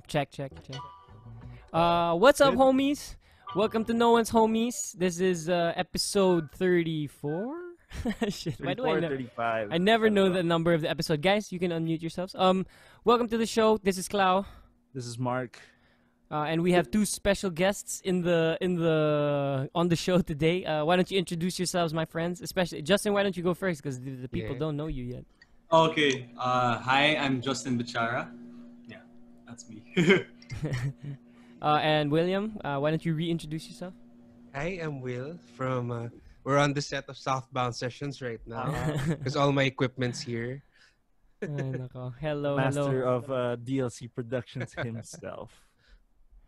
Check. What's up, Good. homies? Welcome to No One's Homies. This is episode 34. Shit, why do I 34, know? 35. I never know don't the number of the episode. Guys, you can unmute yourselves. Welcome to the show. This is Clau. This is Mark. And we have two special guests on the show today. Why don't you introduce yourselves, my friends? Especially Justin. Why don't you go first? Because the people don't know you yet. Okay. Hi, I'm Justin Bichara. Yeah, that's me. And William, why don't you reintroduce yourself? Hi, I'm Will from. We're on the set of Southbound Sessions right now because all my equipment's here. Ay, nako. Hello. Master of DLC Productions himself.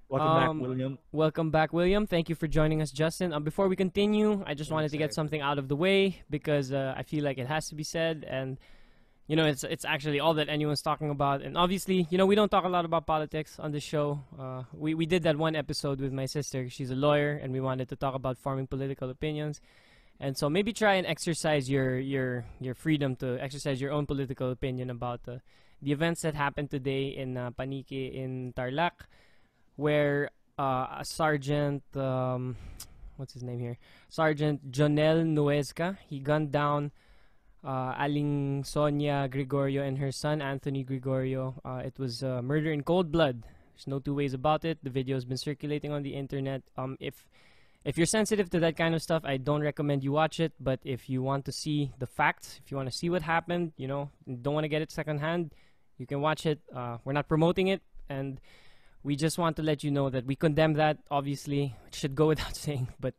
Welcome back, William. Welcome back, William. Thank you for joining us, Justin. Before we continue, I just wanted to get something out of the way because I feel like it has to be said, and you know, it's actually all that anyone's talking about. And obviously, you know, we don't talk a lot about politics on the show. We did that one episode with my sister. She's a lawyer, and we wanted to talk about forming political opinions. And so maybe try and exercise your freedom to exercise your own political opinion about the events that happened today in Panique in Tarlac, where a sergeant, what's his name here? Sergeant Jonel Nuesca, he gunned down Aling Sonia Gregorio and her son Anthony Gregorio. It was murder in cold blood. There's no two ways about it. The video has been circulating on the internet. If you're sensitive to that kind of stuff, I don't recommend you watch it. But if you want to see the facts, if you want to see what happened, you know, don't want to get it secondhand, you can watch it. We're not promoting it, and we just want to let you know that we condemn that. Obviously, it should go without saying, but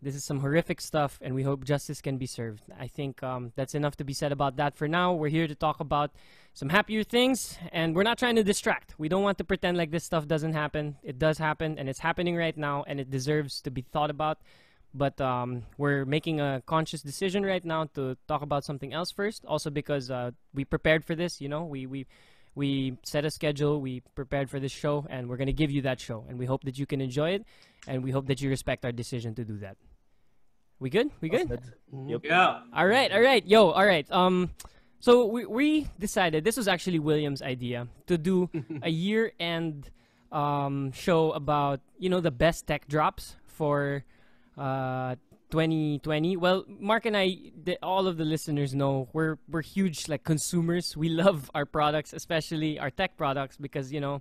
this is some horrific stuff, and we hope justice can be served. I think that's enough to be said about that for now. We're here to talk about some happier things, and we're not trying to distract. We don't want to pretend like this stuff doesn't happen. It does happen, and it's happening right now, and it deserves to be thought about. But we're making a conscious decision right now to talk about something else first, also because we prepared for this. You know, we set a schedule, we prepared for this show, and we're going to give you that show. And we hope that you can enjoy it, and we hope that you respect our decision to do that. We good? We good? Yep. Yeah. All right. Yo, all right. So we decided, this was actually William's idea, to do a year-end show about, you know, the best tech drops for 2020. Well, Mark and I, all of the listeners know we're huge like consumers. We love our products, especially our tech products, because you know,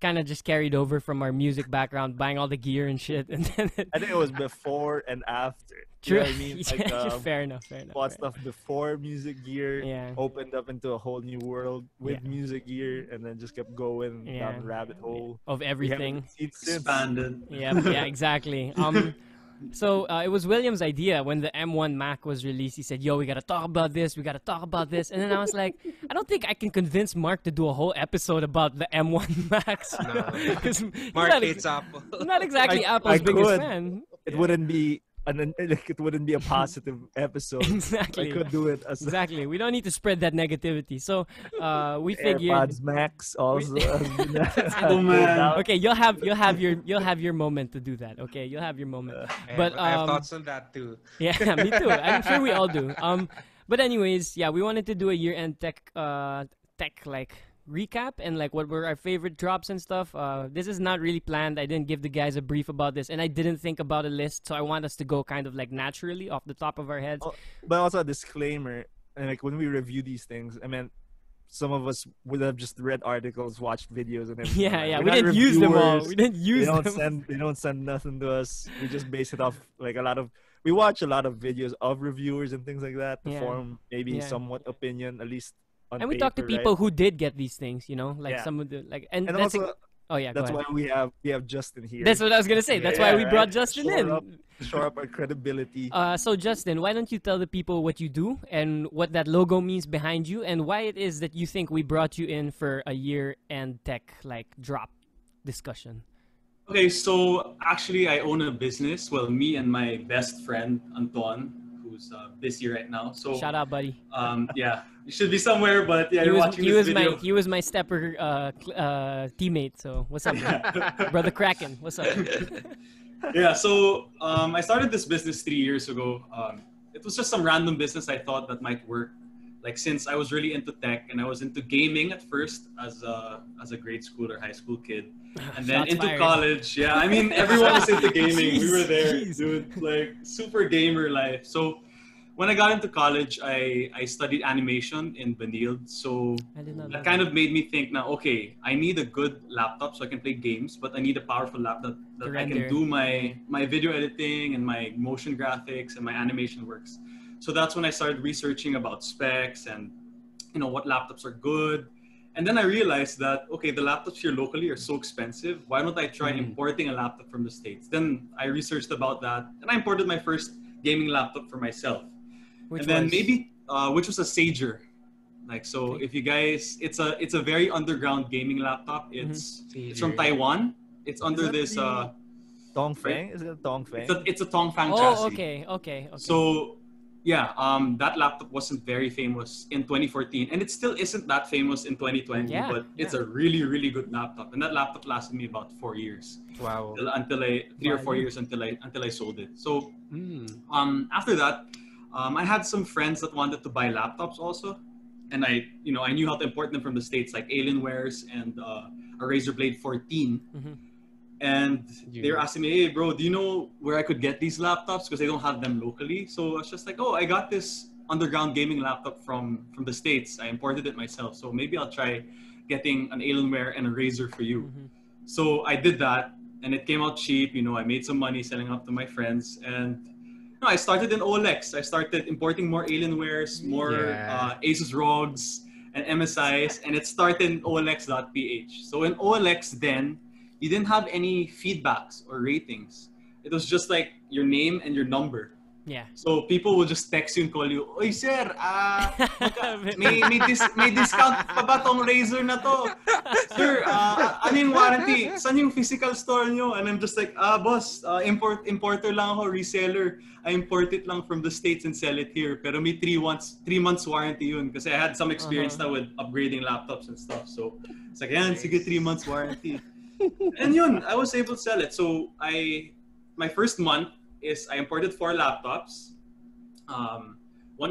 kind of just carried over from our music background, buying all the gear and shit. And then I think it was before and after. true. You know what I mean? Like, Fair enough. bought stuff before music gear, Yeah. opened up into a whole new world with music gear, and then just kept going down the rabbit hole. Of We everything. haven't seen since. Expanded. Yeah, exactly. So it was William's idea when the M1 Mac was released. He said, "Yo, we gotta talk about this. We gotta talk about this." And then I was like, "I don't think I can convince Mark to do a whole episode about the M1 Max." Because Mark hates Apple. not exactly I Apple's biggest could. fan. It wouldn't be it wouldn't be a positive episode. Exactly. I could do it as Exactly. We don't need to spread that negativity. So we figured. AirPods Max also. Oh, man. Okay, you'll have your moment to do that. Okay, you'll have your moment. But I have thoughts on that too. yeah, me too. I'm sure we all do. But anyways, yeah, we wanted to do a year-end tech like recap and like what were our favorite drops and stuff. This is not really planned. I didn't give the guys a brief about this, and I didn't think about a list, so I want us to go kind of like naturally off the top of our heads. But also a disclaimer, and like when we review these things, I mean, some of us would have just read articles, watched videos, and everything. Yeah, We're we not didn't use them all. reviewers. We didn't use them. They don't send nothing to us. We just base it off like we watch a lot of videos of reviewers and things like that to Yeah. form maybe Yeah. somewhat opinion, at least on And we paper, talked to people right? who did get these things, you know, like Yeah. some of the like, and And that's also, oh yeah, go that's ahead. why we have Justin here. That's what I was gonna say. That's why Yeah, we right? brought Justin in. Shore up our credibility. So Justin, why don't you tell the people what you do and what that logo means behind you, and why it is that you think we brought you in for a year-end tech like drop discussion? Okay, so actually, I own a business. Well, me and my best friend Anton, who's busy right now. So Shout out, buddy. yeah, you should be somewhere, but yeah, you're watching he this was video. he was my stepper teammate. So what's up, brother Kraken? What's up? Yeah, so I started this business 3 years ago. It was just some random business I thought that might work. like since I was really into tech and I was into gaming at first as a grade school or high school kid, and then Shots into fired. college. Yeah, I mean everyone was into gaming. We were Jeez, there, jeez. dude. Like super gamer life. So when I got into college, I studied animation in Benilde. So I did not know that kind of made me think now, okay, I need a good laptop so I can play games, but I need a powerful laptop that I render. can do my video editing and my motion graphics and my animation works. So that's when I started researching about specs and what laptops are good. And then I realized that, okay, the laptops here locally are so expensive. Why don't I try importing a laptop from the States? Then I researched about that and I imported my first gaming laptop for myself. Which And then was? maybe which was a Sager. Like, so Okay. if you guys, it's a very underground gaming laptop. It's from Sager. Taiwan. It's under that this the- Dongfeng? Is it a Dongfeng? it's a Tongfang Oh, chassis. okay. So yeah, that laptop wasn't very famous in 2014, and it still isn't that famous in 2020. Yeah, But it's yeah. a really, really good laptop, and that laptop lasted me about 4 years Wow. until I 3 or 4 Value. years until I sold it. So Mm. after that, I had some friends that wanted to buy laptops also, and I knew how to import them from the States, like Alienwares and a Razer Blade 14. Mhm. And they were Yeah. asking me, hey, bro, do you know where I could get these laptops? Because they don't have them locally. So I was just like, oh, I got this underground gaming laptop from the States. I imported it myself. So maybe I'll try getting an Alienware and a Razer for you. Mhm. So I did that, and it came out cheap. I made some money selling up to my friends. And I started in OLX. I started importing more Alienwares, more Yeah. Asus ROGs, and MSIs. And it started in OLX.ph. So in OLX then, you didn't have any feedbacks or ratings. It was just like your name and your number. Yeah. So people will just text you and call you, Oy sir, may discount pa ba tong Razer na to? Sir, ano yung warranty? Saan yung physical store nyo? And I'm just like, boss, importer lang ako, reseller. I import it lang from the States and sell it here. Pero may 3 months warranty yun. Kasi I had some experience na with upgrading laptops and stuff. So it's like, yan, sige, 3 months warranty. And yun, I was able to sell it. So my first month is I imported 4 laptops, 1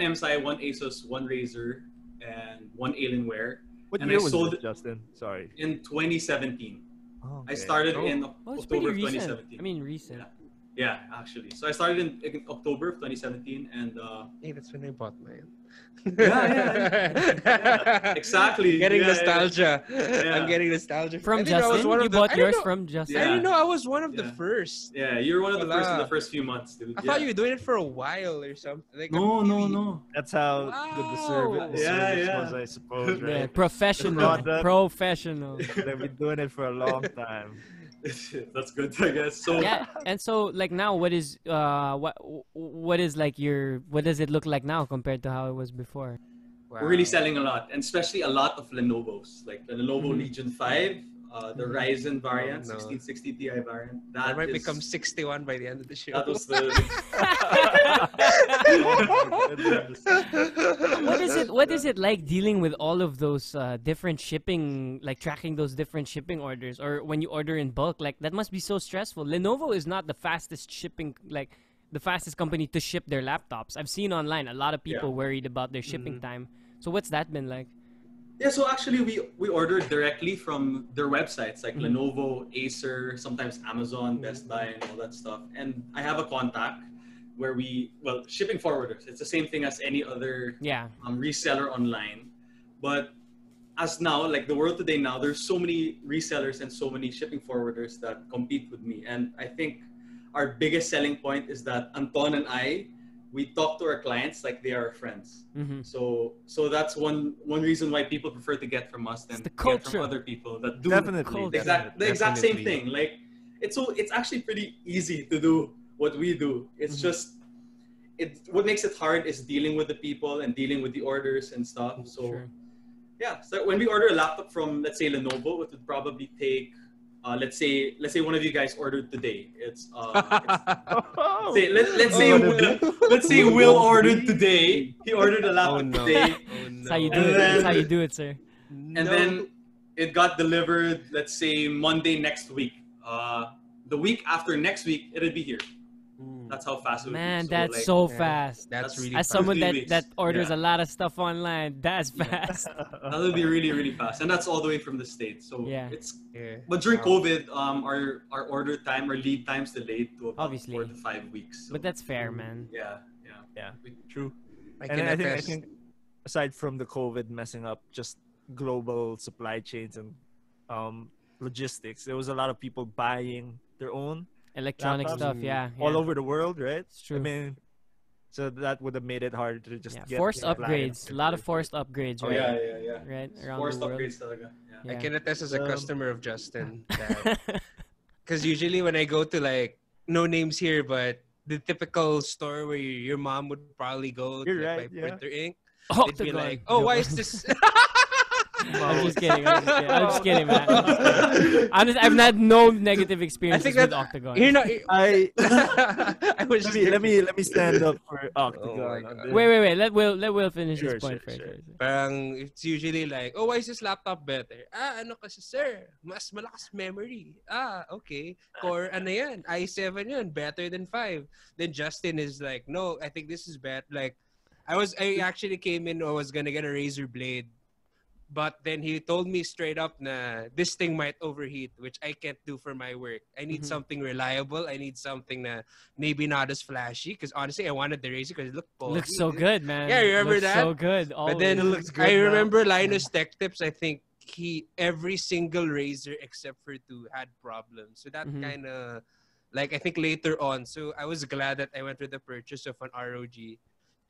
MSI, 1 Asus, 1 Razer, and 1 Alienware. What and year I was sold this, Justin? Sorry. in 2017. Oh, I okay. started in Oh, it's pretty October of recent. 2017. I mean, recent. Yeah, actually. So I started in October of 2017, and Hey, that's when I bought mine. Yeah. Exactly. Getting Yeah, nostalgia. Yeah. I'm getting nostalgia. From I didn't know I was Justin? one You of the- bought I didn't yours know- from Justin? I Yeah. didn't know I was one of the Yeah. first. yeah, you were one of the first in Wala. the first few months, dude. I thought you were doing it for a while or something. Like a few- No. That's how good the service, Yeah, service yeah. was, I suppose, Yeah, right? professional. Product. Professional. They've been doing it for a long time. That's good, I guess. So Yeah, and so like now, what is like what does it look like now compared to how it was before? we're really selling a lot, and especially a lot of Lenovo's, like the Lenovo Mhm. Legion 5, the Ryzen variant, no. 1660 Ti variant. I That might is- become 61 by the end of the show. That was the. What is it like dealing with all of those different shipping, like tracking those different shipping orders, or when you order in bulk? Like that must be so stressful. Lenovo is not the fastest shipping, like the fastest company to ship their laptops. I've seen online a lot of people Yeah. worried about their shipping time. So what's that been like? Yeah, so actually we ordered directly from their websites like Mhm. Lenovo, Acer, sometimes Amazon, Best Buy, and all that stuff. And I have a contact where shipping forwarders. It's the same thing as any other Yeah. reseller online. But as now, like the world today now, there's so many resellers and so many shipping forwarders that compete with me. And I think our biggest selling point is that Anton and I, we talk to our clients like they are our friends. Mm-hmm. So that's one reason why people prefer to get from us than the get culture. from other people that do Definitely. the exact same Definitely. thing. Like it's actually pretty easy to do what we do. It's Mhm. just what makes it hard is dealing with the people and dealing with the orders and stuff. So Sure. yeah, so when we order a laptop from, let's say, Lenovo, it would probably take let's say one of you guys ordered today. It's say, let's say let's say Will ordered today. He ordered a laptop today, That's how you do And it. That's then- how you do it, sir. and then it got delivered. Let's say Monday next week. The week after next week, it'll be here. That's how fast it would Man, be. that's like, so Yeah. fast. That's really As fast. someone 3 that weeks. that orders Yeah. a lot of stuff online, that's fast. that would be really, really fast. And that's all the way from the States. So Yeah. it's Yeah. but during Wow. COVID, our order time or lead times delayed to about Obviously. 4 to 5 weeks. So, But that's fair, man. yeah. Yeah, true. I And can I attest. think aside from the COVID messing up just global supply chains and logistics, there was a lot of people buying their own Electronic laptops stuff, yeah. all yeah. over the world, right? It's true. I mean, so that would have made it harder to just Yeah. get Forced appliances. upgrades. A lot of forced upgrades, Oh, right? yeah. Right? Around Forced the world. upgrades talaga. Yeah. I Yeah. can attest as a Um, customer of Justin because usually when I go to like no names here, but the typical store where your mom would probably go to You're like, right, buy yeah. printer ink, Octagon. they'd be like, "Oh, why is this?" I'm just kidding. I'm just kidding, man. I'm just kidding. Honestly, I've had no negative experiences with that- Octagon. You're not. I I was just let me stand up for Oh my Octagon. God. on this. Wait. Let Will finish Sure, his point sure, first. sure. Parang it's usually like, "Oh, why is this laptop better?" Ano kasi sir, mas malakas memory. Okay. Core ano yan, i7 yan, better than 5. Then Justin is like, "No, I think this is better." Like I actually came in, I was gonna get a Razer Blade. But then he told me straight up na this thing might overheat, which I can't do for my work. I need something reliable. I need something na maybe not as flashy. Because honestly, I wanted the Razer because it looked cool. Looks so good, man. Yeah, you remember Looks that? so good. But Always. then It looks good I now. remember Linus Tech Tips. I think every single Razer except for 2 had problems. So that kind of like I think later on. So I was glad that I went with the purchase of an ROG.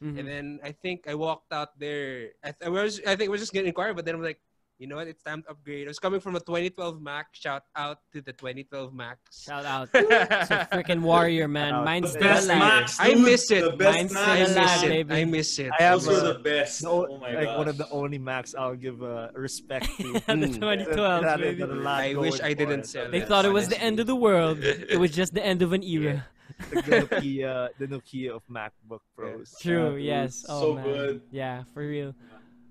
And then I think I walked out there. I think I was just getting inquired, but then I'm like, you know what? It's time to upgrade. I was coming from a 2012 Mac. Shout out to the 2012 Macs. Shout out. It's a freaking warrior, man. Shout out. Mine's The still best alive. Macs, I dude. miss it. The best Mine's still Macs. alive, baby. I miss it. I have Those are the best. Oh my like gosh. one of the only Macs I'll give respect to. The 2012, That baby. got a lot I wish going I didn't for it. sell They it. thought it was the honestly. end of the world. It was just the end of an era. The Nokia of MacBook Pros. True, yes. Oh, So man. good. Yeah, for real.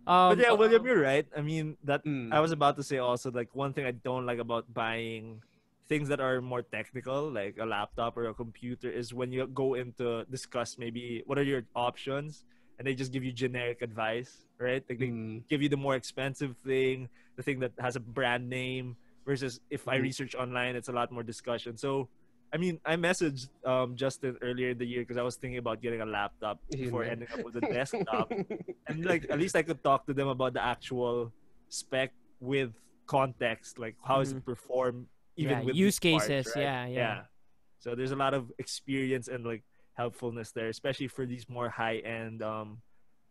But yeah, William, you're right. I mean, that Mm. I was about to say also like one thing I don't like about buying things that are more technical, like a laptop or a computer, is when you go into discuss maybe what are your options, and they just give you generic advice, right? Like they give you the more expensive thing, the thing that has a brand name, versus if I research online, it's a lot more discussion. So, I mean, I messaged Justin earlier in the year because I was thinking about getting a laptop before ending up with a desktop. And like at least I could talk to them about the actual spec with context, like how does it perform even Yeah, with use these parts, cases, right? yeah. So there's a lot of experience and like helpfulness there, especially for these more high end,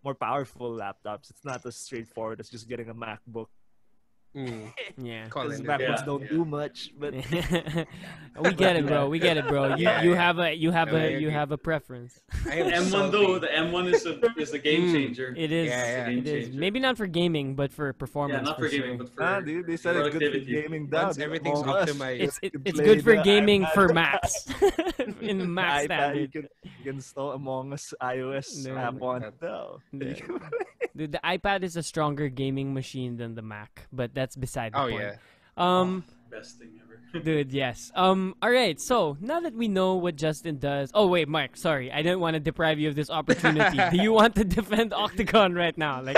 more powerful laptops. It's not as straightforward as just getting a MacBook. Yeah. Because Calling MacBooks Yeah, don't yeah. do much, but We get it, bro. We get it, bro. You Yeah, you yeah. have a preference. I am M1 salty. though, the M1 is a game changer. It is. Yeah, yeah. It is. Game Maybe not for gaming, but for performance. Yeah, not for gaming, sure. but for dude, they said it's good for productivity. gaming down. Once dude. everything's Among Us, optimized. you can It's play good for the gaming iPad. for Macs. In the Mac iPad, standard. you can install Among Us iOS No, app on no. it now. Yeah. Dude, the iPad is a stronger gaming machine than the Mac, but that's beside the Oh point. yeah. best thing ever. Dude, yes. All right. So now that we know what Justin does, oh wait, Mark, sorry, I didn't want to deprive you of this opportunity. Do you want to defend Octagon right now? Like,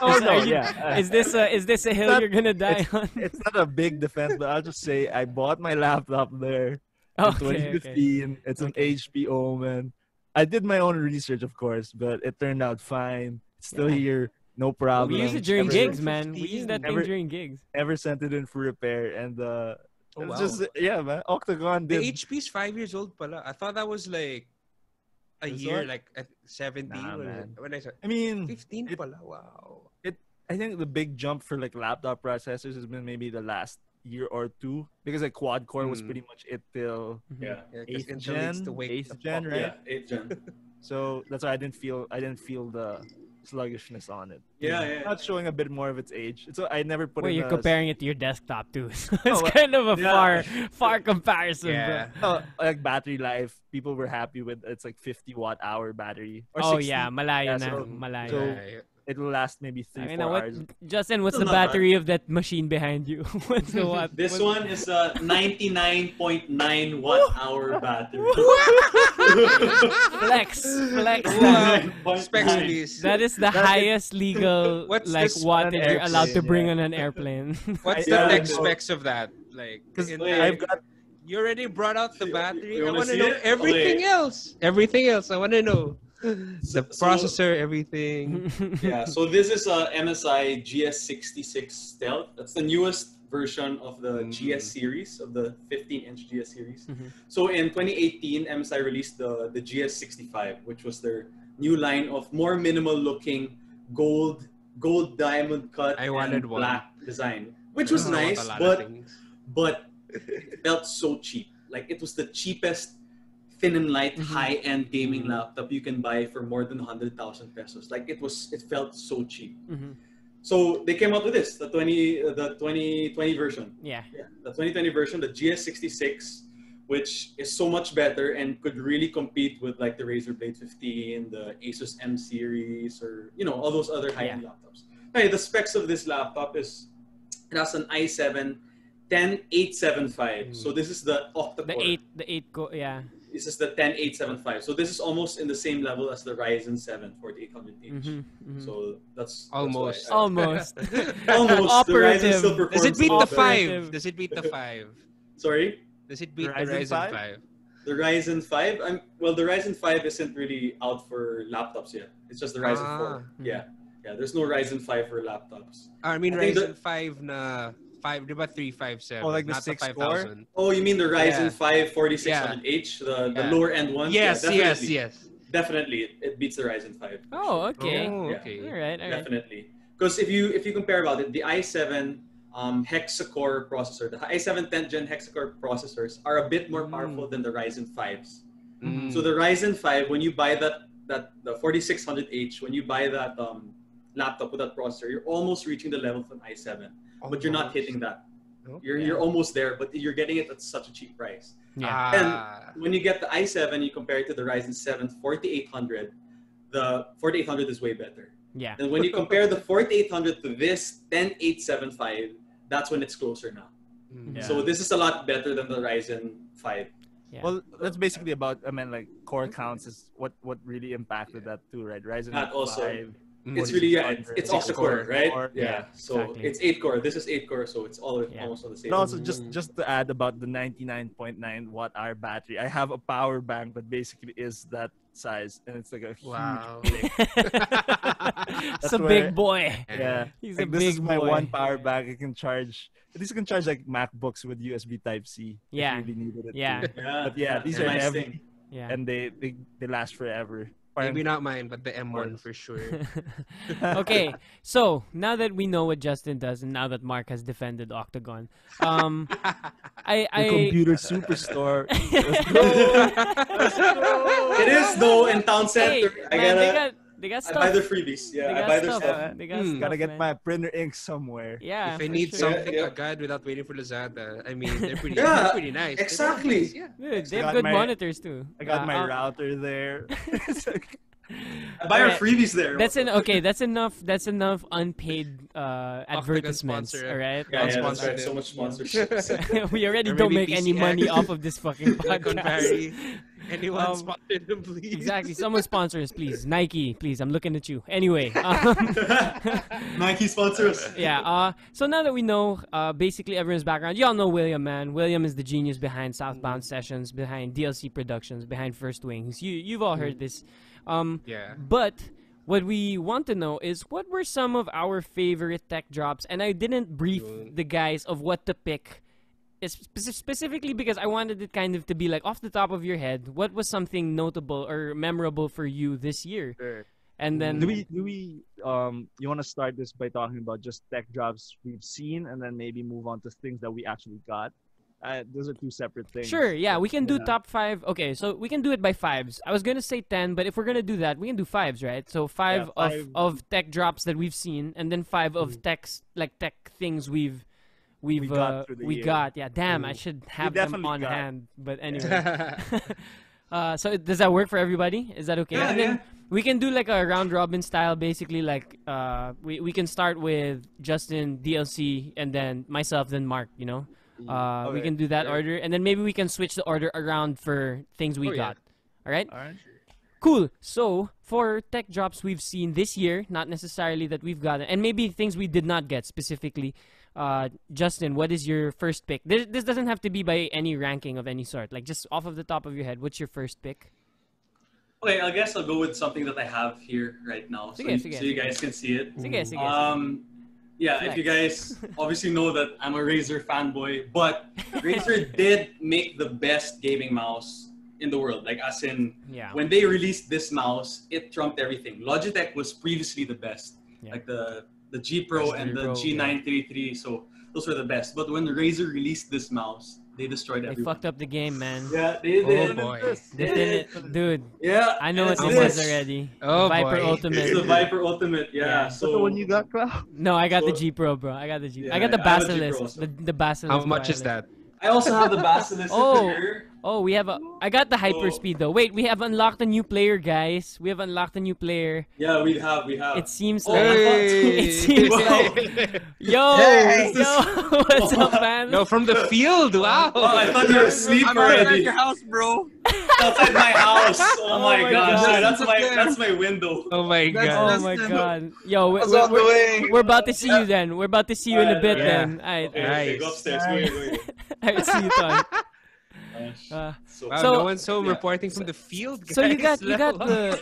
Oh, no, are you- yeah. Is this a hill not- you're gonna die on? It's not a big defense, but I'll just say I bought my laptop there in Okay, 2015. It's an HP Omen. I did my own research, of course, but it turned out fine. It's still Yeah. here, no problem. We use it during Never- gigs, man. We use that thing Never- during gigs. Never sent it in for repair, and Oh, it's wow. just man. Octagon The did. HP's 5 years old pala. I thought that was like a This year, one? like at 17. Nah, when, man. when I saw I mean, 15 it- pala. Wow. I think the big jump for like laptop processors has been maybe the last year or two, because like quad core was pretty much it till Yeah. Yeah, 'cause 8th Intel needs gen, to wake 8th the gen, fuck right? Yeah, 8th gen. So that's why I didn't feel the sluggishness on it. Yeah. Not showing a bit more of its age. So I never put Wait, in you're a- comparing it to your desktop too. So it's well, kind of a yeah. far comparison, Yeah. bro. like battery life. People were happy with it's like 50 watt hour battery. Or Oh 60. yeah, malayo Yeah, na, so- malayo. so- Yeah, it will last maybe 3-4 hours. Justin, what's Still the not bad. battery of that machine behind you? What's the what? This one is a 99.9 watt-hour battery. Flex. Wow. 99.9. Specs, please. That is the highest legal What's like this wattage you're airplane? allowed to bring Yeah. on an airplane. What's Yeah, the tech so- specs of that? Like, Because in- I've got you already brought out the battery. You I wanna want to see know it? everything Okay. else. Everything else. I want to know. The So- processor, everything. Yeah, so this is a MSI GS66 Stealth. That's the newest version of the GS series, of the 15-inch GS series. So in 2018, MSI released the GS65, which was their new line of more minimal-looking gold diamond cut I wanted and one. black design, which was I want nice, a lot of but things. it felt so cheap. Like it was the cheapest thin and light high-end gaming laptop you can buy for more than 100,000 pesos. Like it felt so cheap. So they came out with this, the 2020 version. Yeah. Yeah, the 2020 version, the GS66, which is so much better and could really compete with like the Razer Blade 15, the Asus M series, or all those other high-end laptops. Hey, the specs of this laptop is it has an i7 10875. So this is the octa-core. The 8 go yeah. This is the 10875. So this is almost in the same level as the Ryzen 7 4800H. So that's Almost. Almost. almost. The Ryzen still performs Does it beat a lot the better. 5? Does it beat the 5? Sorry? Does it beat the Ryzen Ryzen 5? 5? The Ryzen 5? Well, the Ryzen 5 isn't really out for laptops yet. It's just the Ryzen 4. Yeah. Yeah, there's no Ryzen 5 for laptops. I mean, I think Ryzen 5 na 5, di ba 357? Oh, like the not 6 the core? 5000. Oh, you mean the Ryzen Yeah. 5 4600H, the Yeah. lower end one? Yes, Yeah, yes, yes. Definitely, it beats the Ryzen 5. Oh, okay. Oh, Yeah. okay. All right. Definitely. Because if you compare about it, the i7 hexa-core processor, the i7 10th gen hexa-core processors are a bit more powerful than the Ryzen 5s. Mm. So the Ryzen 5, when you buy the 4600H, when you buy that laptop with that processor, you're almost reaching the level of an i7, but you're not hitting that. You're almost there, but you're getting it at such a cheap price. Yeah. And when you get the i7, you compare it to the Ryzen 7 4800, the 4800 is way better. Yeah. And when you compare the 4800 to this 10875, that's when it's closer now. Yeah. So this is a lot better than the Ryzen 5. Yeah. Well, that's basically about. I mean, like core counts is what really impacted that too, right? Ryzen That also. 5. It's really it's octa-core, right? Core. Yeah. So exactly. it's 8-core. This is 8-core, so it's almost on the same. And also, just to add about the 99.9 watt-hour battery, I have a power bank that basically is that size, and it's like a huge. Wow. It's a where- big boy. Yeah, He's like, a this is big my boy. one power bank. I can charge. At least I can charge like MacBooks with USB Type C. Yeah. If you really needed it. Yeah. too. But yeah, these it's a are nice heavy, thing. Yeah. and they last forever. Maybe not mine, but the M1 for sure. Okay, so now that we know what Justin does, and now that Mark has defended Octagon, The computer superstore. It is though in town Hey, center. man, they got I buy stuff. their freebies. Yeah, They I got buy their stuff. stuff. They got Hmm. stuff, Gotta get man. my printer ink somewhere. Yeah. If I for need sure. something Yeah. agad without waiting for Lazada, I mean, they're pretty, Yeah, they're pretty nice. They're exactly. pretty nice, Dude, they have got good my- monitors too. I got my Uh, router there. It's like- I buy our Alright. freebies there. That's enough. That's enough unpaid advertisements. sponsor. All right. Yeah, that's Sponsored right. it. So much sponsorships. We already Or don't maybe make any PCX. money off of this fucking Silicon podcast. Valley. Anyone Um, sponsor them, please? Exactly. Someone sponsor us, please. Nike, please. I'm looking at you. Anyway. Nike sponsors. Yeah. So now that we know basically everyone's background, y'all know William, man. William is the genius behind Southbound Sessions, behind DLC Productions, behind First Wings. You've all heard this. Yeah. But what we want to know is what were some of our favorite tech drops, and I didn't brief the guys of what to pick. Specifically because I wanted it kind of to be like off the top of your head. What was something notable or memorable for you this year? Sure. And then Do we you want to start this by talking about just tech drops we've seen, and then maybe move on to things that we actually got? Those are two separate things. Sure, yeah, we can do Yeah. top 5. Okay, so we can do it by 5s. I was gonna say 10, but if we're gonna do that, we can do 5s, right? So 5 Yeah, 5. of tech drops that we've seen, and then 5 of tech things we've got through the year. Yeah, damn, I should have them definitely on got. hand. But anyway, so does that work for everybody? Is that okay? Yeah, And then yeah. We can do like a round robin style, basically. Like we can start with Justin, DLC, and then myself, then Mark. You know, we can do that order, and then maybe we can switch the order around for things we got. All right. All right. Cool. So for tech drops we've seen this year, not necessarily that we've gotten, and maybe things we did not get specifically. Justin, what is your first pick? This doesn't have to be by any ranking of any sort. Like just off of the top of your head, what's your first pick? Okay, I guess I'll go with something that I have here right now, so you guys can see it. Yeah, if you guys obviously know that I'm a Razer fanboy, but Razer did make the best gaming mouse in the world. Like as in, when they released this mouse, it trumped everything. Logitech was previously the best, like the G Pro and the G933. So those were the best. But when Razer released this mouse, they destroyed everything. They fucked up the game, man. Yeah, they did. Oh boy. They did, dude. Yeah, I know what this is already. Oh Viper boy. Ultimate. It's the Viper Ultimate. Yeah. So the one you got, Cloud? No, I got the G Pro, bro. I got the G. Yeah, I got the I have a G Basilisk. Pro, so. The Basilisk. How much is that? I also have the Basilisk here. Oh, we have a. I got the hyperspeed though. Wait, we have unlocked a new player, guys. We have unlocked a new player. Yeah, we have. It seems Oh, like. hey. It seems like. Yo, what's up, man? No, from the field. Wow. Oh, I thought you were asleep already. your house, bro. Outside my house. Oh my my gosh. God. That's my window. Oh my Oh god. my god. Yo, What's on the way? we're about to see you then. We're about to see you in a bit Yeah. then. Alright, Okay, Nice. go upstairs. Go. alright, see you, Ton. So, Wow, So- no one's reporting from the field. So you got guys. the.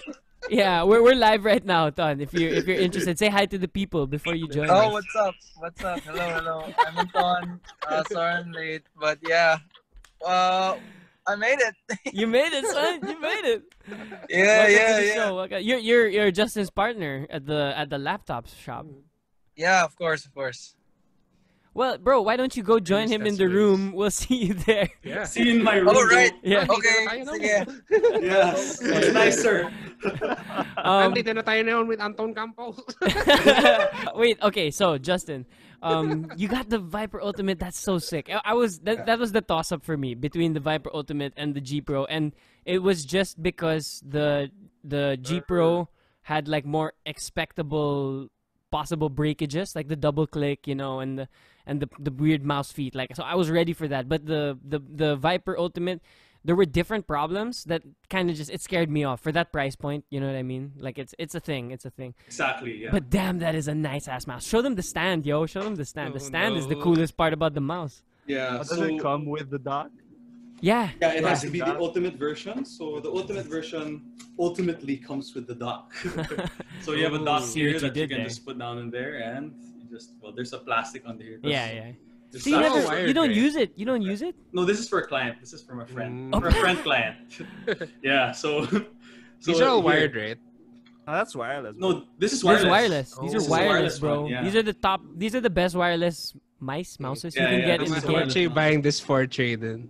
Yeah, we're live right now, Ton. If you're interested, say hi to the people before you join. Oh, us. what's up? What's up? Hello. I'm Anton. Sorry I'm late, but yeah. I made it. You made it, son. You made it. Yeah. Welcome to the show. You're Justin's partner at the laptop shop. Yeah, of course. Well, bro, why don't you go join him in the room? We'll see you there. Yeah. see you in my room. Oh, right. Yeah. Okay. Sige. Yes. Much nicer. Andito na tayo na with Anton Campos. Wait. Okay. So Justin, you got the Viper Ultimate. That's so sick. That was the toss up for me between the Viper Ultimate and the G Pro, and it was just because the G Pro had like more expectable possible breakages, like the double click, you know, and the weird mouse feet. Like, so I was ready for that. But the Viper Ultimate, there were different problems that kind of just it scared me off for that price point. You know what I mean? Like it's a thing. Exactly. Yeah. But damn, that is a nice ass mouse. Show them the stand, yo. Show them the stand. The stand is the coolest part about the mouse. Yeah. Does it come with the dock? Yeah. Yeah, it has to be the ultimate version. So the ultimate version ultimately comes with the dock. So you have a dock See here what you that you did can there. just put down in there, and you just there's a plastic under here. Yeah. There's See, you, plastic. never, you don't use it. You don't use it. No, this is for a client. This is from a friend. Mm. For a friend client. Yeah. So These are all here. wired, right? Oh, that's wireless. No, this is These wireless. are wireless. Oh. These This are is a wireless, wireless bro. one, yeah. These are the top. These are the best wireless mouses you Yeah, can yeah, get this in the is a How game. much are you buying this for, Traden?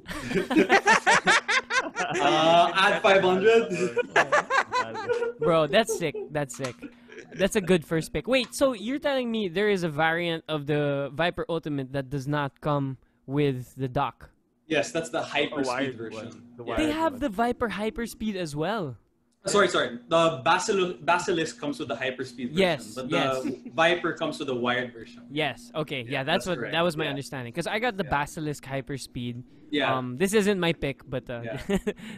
Add 500. Bro, that's sick. That's a good first pick. Wait, so you're telling me there is a variant of the Viper Ultimate that does not come with the dock? Yes, that's the hyper wired speed version. one. The Yeah. They wired have one. the Viper Hyperspeed as well. Sorry. The Basilisk comes with the hyperspeed version, Yes, but yes. the Viper comes with the wired version. Yes. Okay. Yeah, Yeah, that's that's what correct. that was my Yeah. understanding. Because I got the Yeah. Basilisk Hyperspeed. Yeah. This isn't my pick, but Yeah.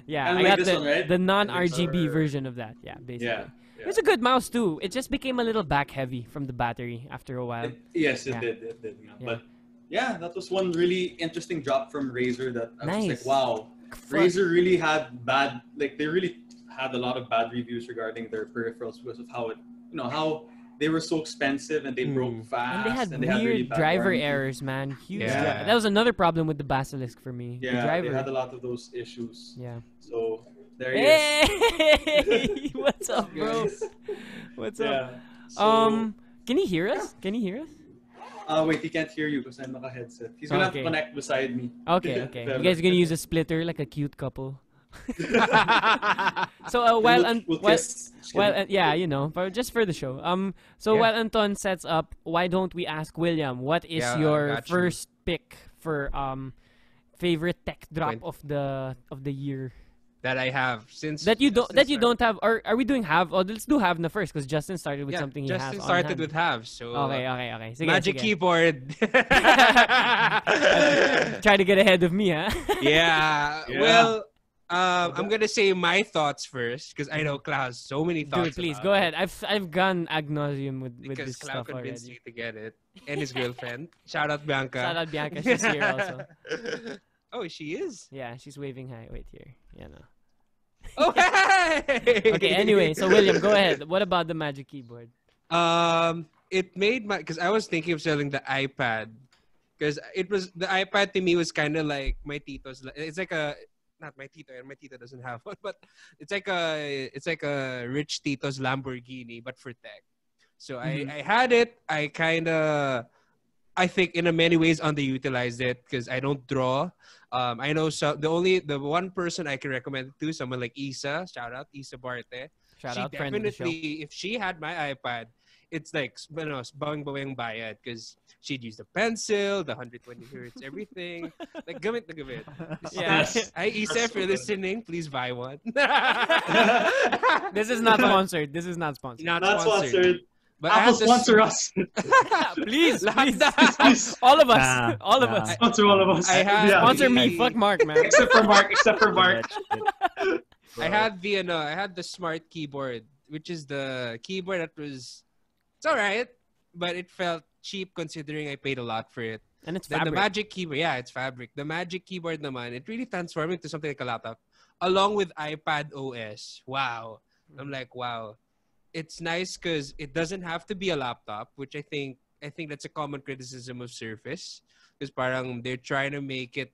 yeah, Kinda I like got this the one, right? the non-RGB Or- version of that. Yeah, basically. Yeah. It's a good mouse too. It just became a little back heavy from the battery after a while. Yes, it Yeah. did. It did. Yeah. Yeah. But yeah, that was one really interesting drop from Razer that I was Nice. just like, wow. Razer really had bad, like they really had a lot of bad reviews regarding their peripherals because of how it, how they were so expensive and they broke fast. And they had really weird bad driver warranty. errors, man. Huge. Yeah. That was another problem with the Basilisk for me. The Yeah, driver. they had a lot of those issues. Yeah. So there he is. Hey, what's up, bro? What's up? Yeah. So, Can he hear us? wait, he can't hear you because I'm not a headset. He's gonna have Okay. to connect beside me. Okay. You guys are gonna use a splitter like a cute couple. So while We'll kiss. Just kidding. yeah, just for the show. So Yeah. while Anton sets up, why don't we ask William what is Yeah, your got you. first pick for favorite tech drop 20. of the year? that I have since That you Justin don't have, or are we doing have? Oh, let's do have na first because Justin started with Yeah, something he Justin has started on hand. with halves. So Okay. Sige, Magic sige. keyboard. Try to get ahead of me, huh? Yeah. Yeah. Well, I'm gonna say my thoughts first because I know Clau has so many thoughts. Dude, please about go it, ahead. I've gone ad nauseum with Because this Clau stuff convinced already. you to get it, and his girlfriend. Shout out Bianca. Shout out Bianca, she's here also. Oh, she is. Yeah, she's waving hi. Wait here. Yeah, no. Oh, hey! Okay, anyway, so William, go ahead. What about the Magic Keyboard? It made my because I was thinking of selling the iPad because it was the iPad to me was kind of like my tito's. It's like a not my tito, and my tito doesn't have one, but it's like a rich tito's Lamborghini, but for tech. So I had it. I think in a many ways underutilized it because I don't draw. I know the one person I can recommend it to, someone like Isa. Shout out Isa Barte. Shout She out, friend of the show. definitely, if she had my iPad, it's like bawang bayad because she'd use the pencil, the 120 hertz, everything. Like gamit na gamit. Yeah. Hi Isa, if you're listening, please buy one. This is not sponsored. This is not sponsored. Not Not sponsored. But I Apple had the sponsor us. Please, Lahat please. na. Please. All of us. Nah, All of nah. us. Sponsor all of us. I had- Yeah. Sponsor me. I- Fuck Mark, man. Except for Mark. Except for Mark. I had the smart keyboard, which is the keyboard that was it's alright, but it felt cheap considering I paid a lot for it. And it's Then the fabric. Magic keyboard, yeah, it's fabric. The Magic keyboard naman, it really transformed into something like a laptop, along with iPad OS. Wow, I'm like, wow, it's nice because it doesn't have to be a laptop, which I think that's a common criticism of Surface, because parang they're trying to make it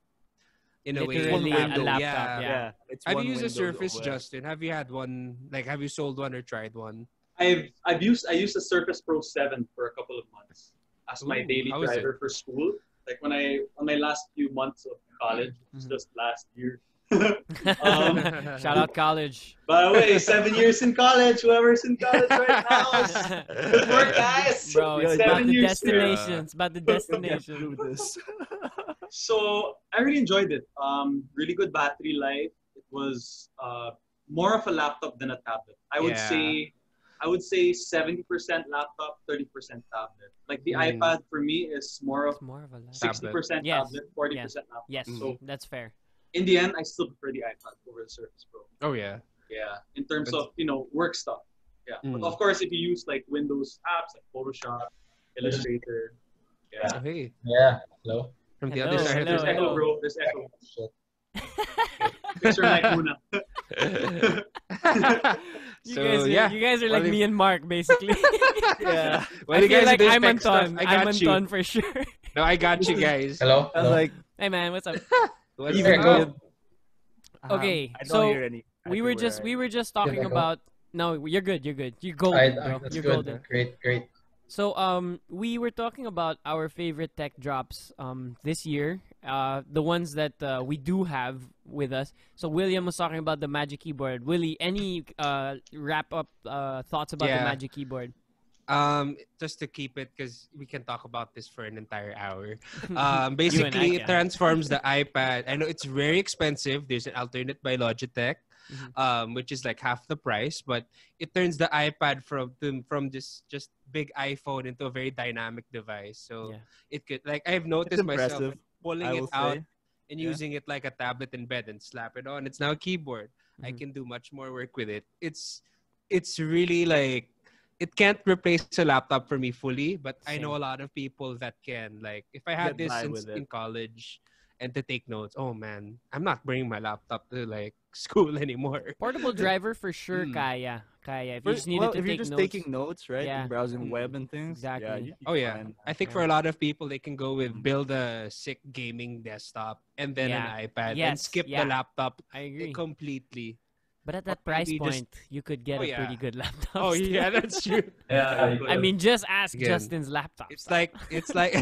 in a way Literally a laptop. laptop, yeah. It's Have one you used a window Surface, OS. Justin? Have you had one? Like, have you sold one or tried one? I used a Surface Pro 7 for a couple of months as my Ooh, daily how is driver for school. Like on my last few months of college, which was just last year. Shout out college. By the way, 7 years in college. Whoever's in college right now, good work, guys. Bro, it's Yeah, about 7 the years straight. destination. It's about the destination. Do this. So I really enjoyed it. Really good battery life. It was more of a laptop than a tablet. I would say 70% laptop, 30% tablet. Like the iPad for me is more of It's more of a laptop. 60% Yes. tablet, 40% laptop. Yes, So that's fair. in the end, I still prefer the iPad over the Surface Pro. Oh yeah. Yeah, in terms of work stuff. Yeah, Mm. but of course, if you use like Windows apps like Photoshop, Illustrator, yeah. Oh, hey, Yeah. Hello. from the Hello, other side. There's hello. Echo, bro. There's Echo. Shit. Picture mic muna. You guys are like me and Mark, basically. Yeah. Well, I you feel guys like are doing I'm tech stuff. Anton. I I'm got you. Anton for sure. No, I got you guys. Hello. I was like, Hey man, what's up? What's even Echo. with, Okay, I don't so hear any. we were just talking Echo. about. No, you're good. You're good. You're golden, Alright, bro. that's You're good. golden. Great. So we were talking about our favorite tech drops this year, the ones that we do have with us. So William was talking about the Magic Keyboard. Willie, any wrap up thoughts about the Yeah. Magic Keyboard? Just to keep it, because we can talk about this for an entire hour. You and I Basically, it can. transforms the iPad. I know it's very expensive. There's an alternate by Logitech, which is like half the price, but it turns the iPad from just big iPhone into a very dynamic device. So Yeah. it could, like, I've noticed myself impressive, pulling I it will out say. and Yeah. using it like a tablet in bed and slap it on. It's now a keyboard. I Mhm. can do much more work with it. It's really like, it can't replace a laptop for me fully, but I know Same. a lot of people that can. Like, if I had Get this by in, with it. in college and to take notes, oh man, I'm not bringing my laptop to like school anymore. Portable driver for sure, Mm. kaya. If you just needed Well, to if you're take just notes. taking notes, right, Yeah. and browsing Mm. web and things, yeah, Exactly. you'd be Oh yeah, fine. I think Yeah. for a lot of people, they can go with build a sick gaming desktop and then Yeah. an iPad and Yes, skip yeah. the laptop I agree. completely. But at that or price maybe just- point, you could get Oh, a yeah. pretty good laptop. Oh still. yeah, that's true. Yeah, I mean, just ask Again, Justin's laptop. It's like it's like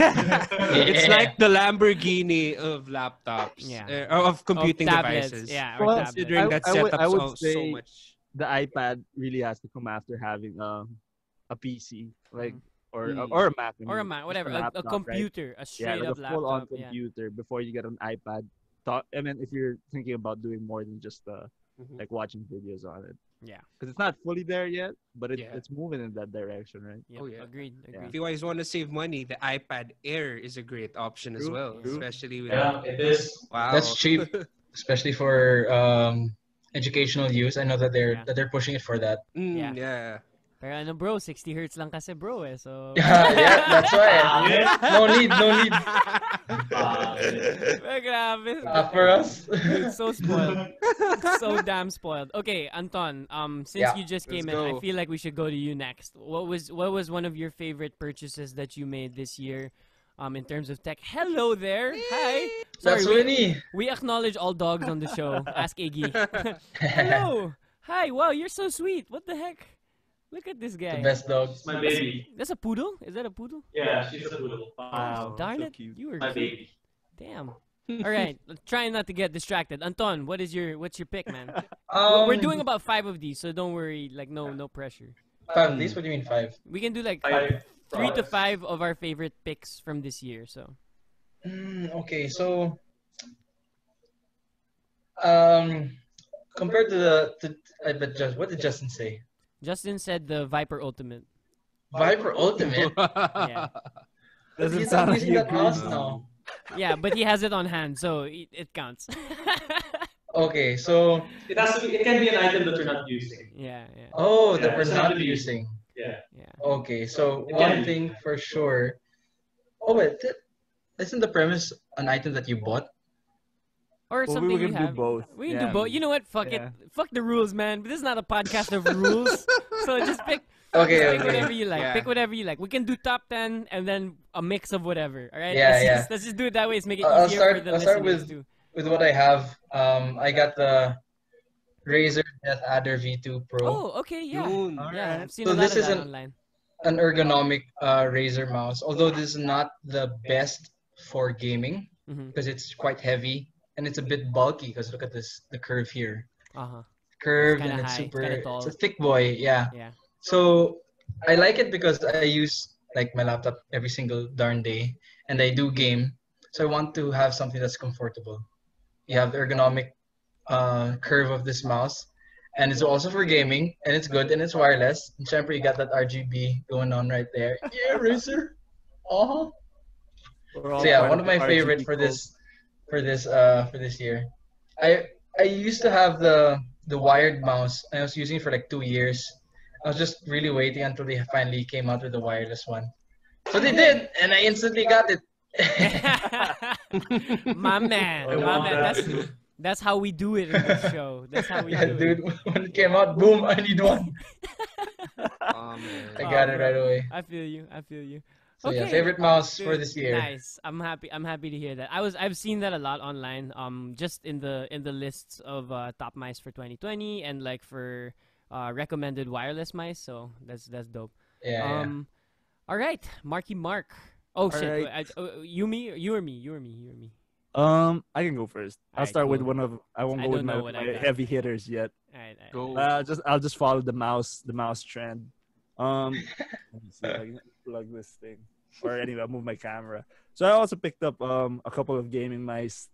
the Lamborghini of laptops, Yeah. or of computing tablets, devices. yeah, or Well, tablets. Considering that I would- setup I would so say- much. The iPad really has to come after having a PC, like or Mm. or a Mac, I or a mean, Mac, just whatever, a laptop, right? computer, a Yeah, straight like up a full-on laptop. Yeah. computer before you get an iPad. I mean, if you're thinking about doing more than just like watching videos on it. Yeah. Because it's not fully there yet, but Yeah. it's moving in that direction, right? Yep. Oh, yeah. Agreed. Agreed. If you guys want to save money, the iPad Air is a great option as True, well, true. especially with Yeah, it is. wow. That's cheap, especially for educational use. I know that Yeah. they're pushing it for that. Yeah. Yeah. Pero ano bro, 60 hertz lang kasi bro eh. So Yeah, that's why. No need. grabe. For us. Dude, so spoiled. So damn spoiled. Okay, Anton, since Yeah, you just let's came in, I go. feel like we should go to you next. What was one of your favorite purchases that you made this year? In terms of tech. Hello there. Hi. That's Sorry, Winnie. we acknowledge all dogs on the show. Ask Iggy. Hello. Hi. Wow, you're so sweet. What the heck? Look at this guy. The best dog. It's my baby. That's a poodle? Is that a poodle? Yeah, she's a poodle. Wow, Darn so it. cute. You were My cute. baby. Damn. All right. Trying not to get distracted. Anton, what's your pick, man? We're doing about 5 of these, so don't worry. Like no pressure. 5 of these. What do you mean 5? We can do like 5 3 to products. 5 of our favorite picks from this year. So Okay, so compared to but just what did Justin say? Justin said the Viper Ultimate. Viper Ultimate. Yeah. Doesn't He's sound not like using you that mouse agree. now. Yeah, but he has it on hand, so it counts. Okay, so It has to be. It can be an item that you're not using. Yeah. that Yeah, we're it's not not to be- using. Yeah. Okay, so It one can be. thing for sure. Oh wait, isn't the premise an item that you bought? Or Well, something we we can do have. both. We can Yeah. do both. You know what? Fuck Yeah. it. Fuck the rules, man. This is not a podcast of rules. So just pick. Okay, Just pick okay. whatever you like. Yeah. Pick whatever you like. We can do top 10 and then a mix of whatever. All right. Yeah, Let's just do it that way. Let's make it I'll easier for the I'll start listeners with too. with what I have. I got the Razer Death Adder V2 Pro, Oh, okay, yeah. Dude. Yeah, I've seen So a lot this of is that an- online. an ergonomic Razer mouse. Although this is not the best for gaming Mm-hmm. because it's quite heavy and it's a bit bulky. Because look at this, the curve here, Uh-huh. curved kinda and it's high, super. kinda tall. It's a thick boy, yeah. Yeah. So I like it because I use like my laptop every single darn day, and I do game. So I want to have something that's comfortable. You have the ergonomic curve of this mouse, and it's also for gaming, and it's good, and it's wireless. And syempre, you got that RGB going on right there. Yeah, Razer. Uh-huh. We're all So yeah, part one of my the favorite RGB for cult. this year. I used to have the wired mouse, and I was using it for like 2 years. I was just really waiting until they finally came out with the wireless one. So they did, and I instantly got it. My man. I My want man. that. That's how we do it in this show. That's how we Yeah, do dude, when it came out, boom, I need one. Oh, man. I got it bro. right away. I feel you. So yeah, Okay. favorite mouse for Dude, this year. Nice. I'm happy to hear that. I've seen that a lot online. Just in the lists of top mice for 2020 and like for recommended wireless mice. So that's dope. Yeah, All right, Marky Mark. Oh shit. right. You or me? I can go first. I'll Alright, start with cool. one of. I won't I go with don't know my, what I my got. heavy hitters yet. All right. Go. I'll just follow the mouse trend. Let me see if I can plug this thing. Or anyway, I'll move my camera. So I also picked up a couple of gaming mice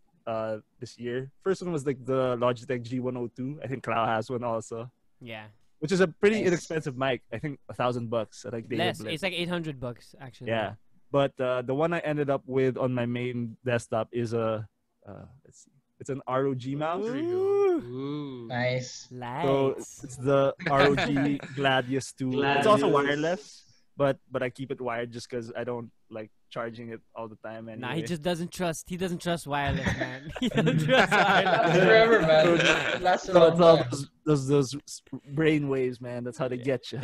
this year. First one was like the Logitech G102. I think Cloud has one also, Yeah. which is a pretty Nice. inexpensive mic. I think $1,000 at like Less. David It's like $800 actually. Yeah, but the one I ended up with on my main desktop is a let's see, it's an ROG mouse. Ooh, Ooh. nice. So lights. it's the ROG Gladius 2. It's also Gladius. wireless, but I keep it wired just because I don't like charging it all the time anyway. Nah, he doesn't trust wireless, man. He doesn't trust wireless. Forever, man. It lasts a So long it's all time. those brain waves, man. That's how they get you.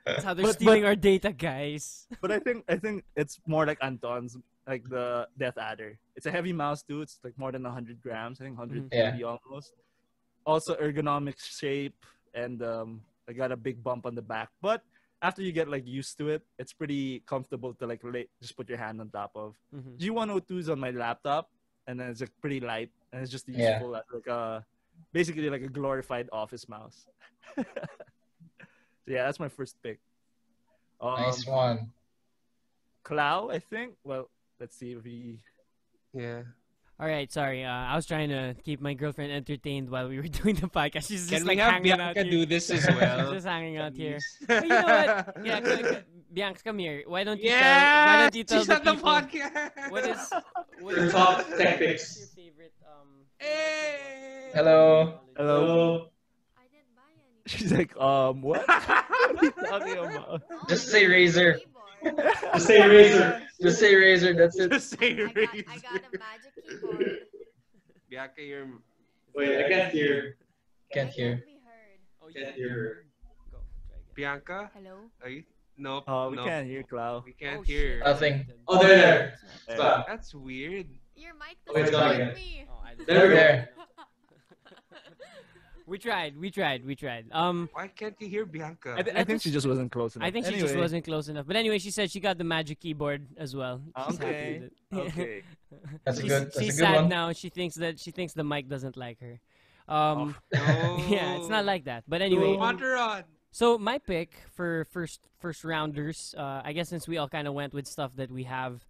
That's how they're But- stealing our data, guys. But I think it's more like Anton's, like the Death Adder. It's a heavy mouse too. It's like more than 100 grams. I think 130 almost. Also ergonomic shape, and I got a big bump on the back. But after you get like used to it, it's pretty comfortable to like just put your hand on top of. Mhm. G102 is on my laptop, and then it's like pretty light, and it's just Yeah. useful as like basically like a glorified office mouse. So yeah, that's my first pick. Nice one. Clow, I think. Well, let's see if he. Yeah. All right, sorry. I was trying to keep my girlfriend entertained while we were doing the podcast. She's just Can like we have hanging out Bianca here. do this as well? She's just hanging out here. But you know what? Yeah, Bianca, come here. Why don't you tell? Why Yeah, don't you tell she's the on the people podcast. what is Your top what's tactics. your favorite Hey. Hello. Hello. I didn't buy any. She's like, what? What are you talking about? Just say Razer. Keyboard. Just say Razer. Just say Razer. That's it. Just say I got a Razer. magic keyboard. Bianca, you're... Wait, I can't hear. Can't I hear. can't be heard. Oh, Can't hear. Go. Try again. Bianca? Hello? Are you... Nope. We nope. can't hear Cloud. We can't Oh, hear. shit. Nothing. Oh, there. Hey. Stop. That's weird. Your mic Oh, it's doesn't gone hear again. me. Oh, I There we go. There. We tried. Why can't you hear Bianca? I think she just wasn't close enough. I think she just wasn't close enough. But anyway, she said she got the magic keyboard as well. She's happy Okay. with it. Okay. That's a she's good. That's she's a good sad one. now. She thinks the mic doesn't like her. No. Yeah, it's not like that. But anyway, Wander on. so my pick for first rounders, I guess since we all kind of went with stuff that we have,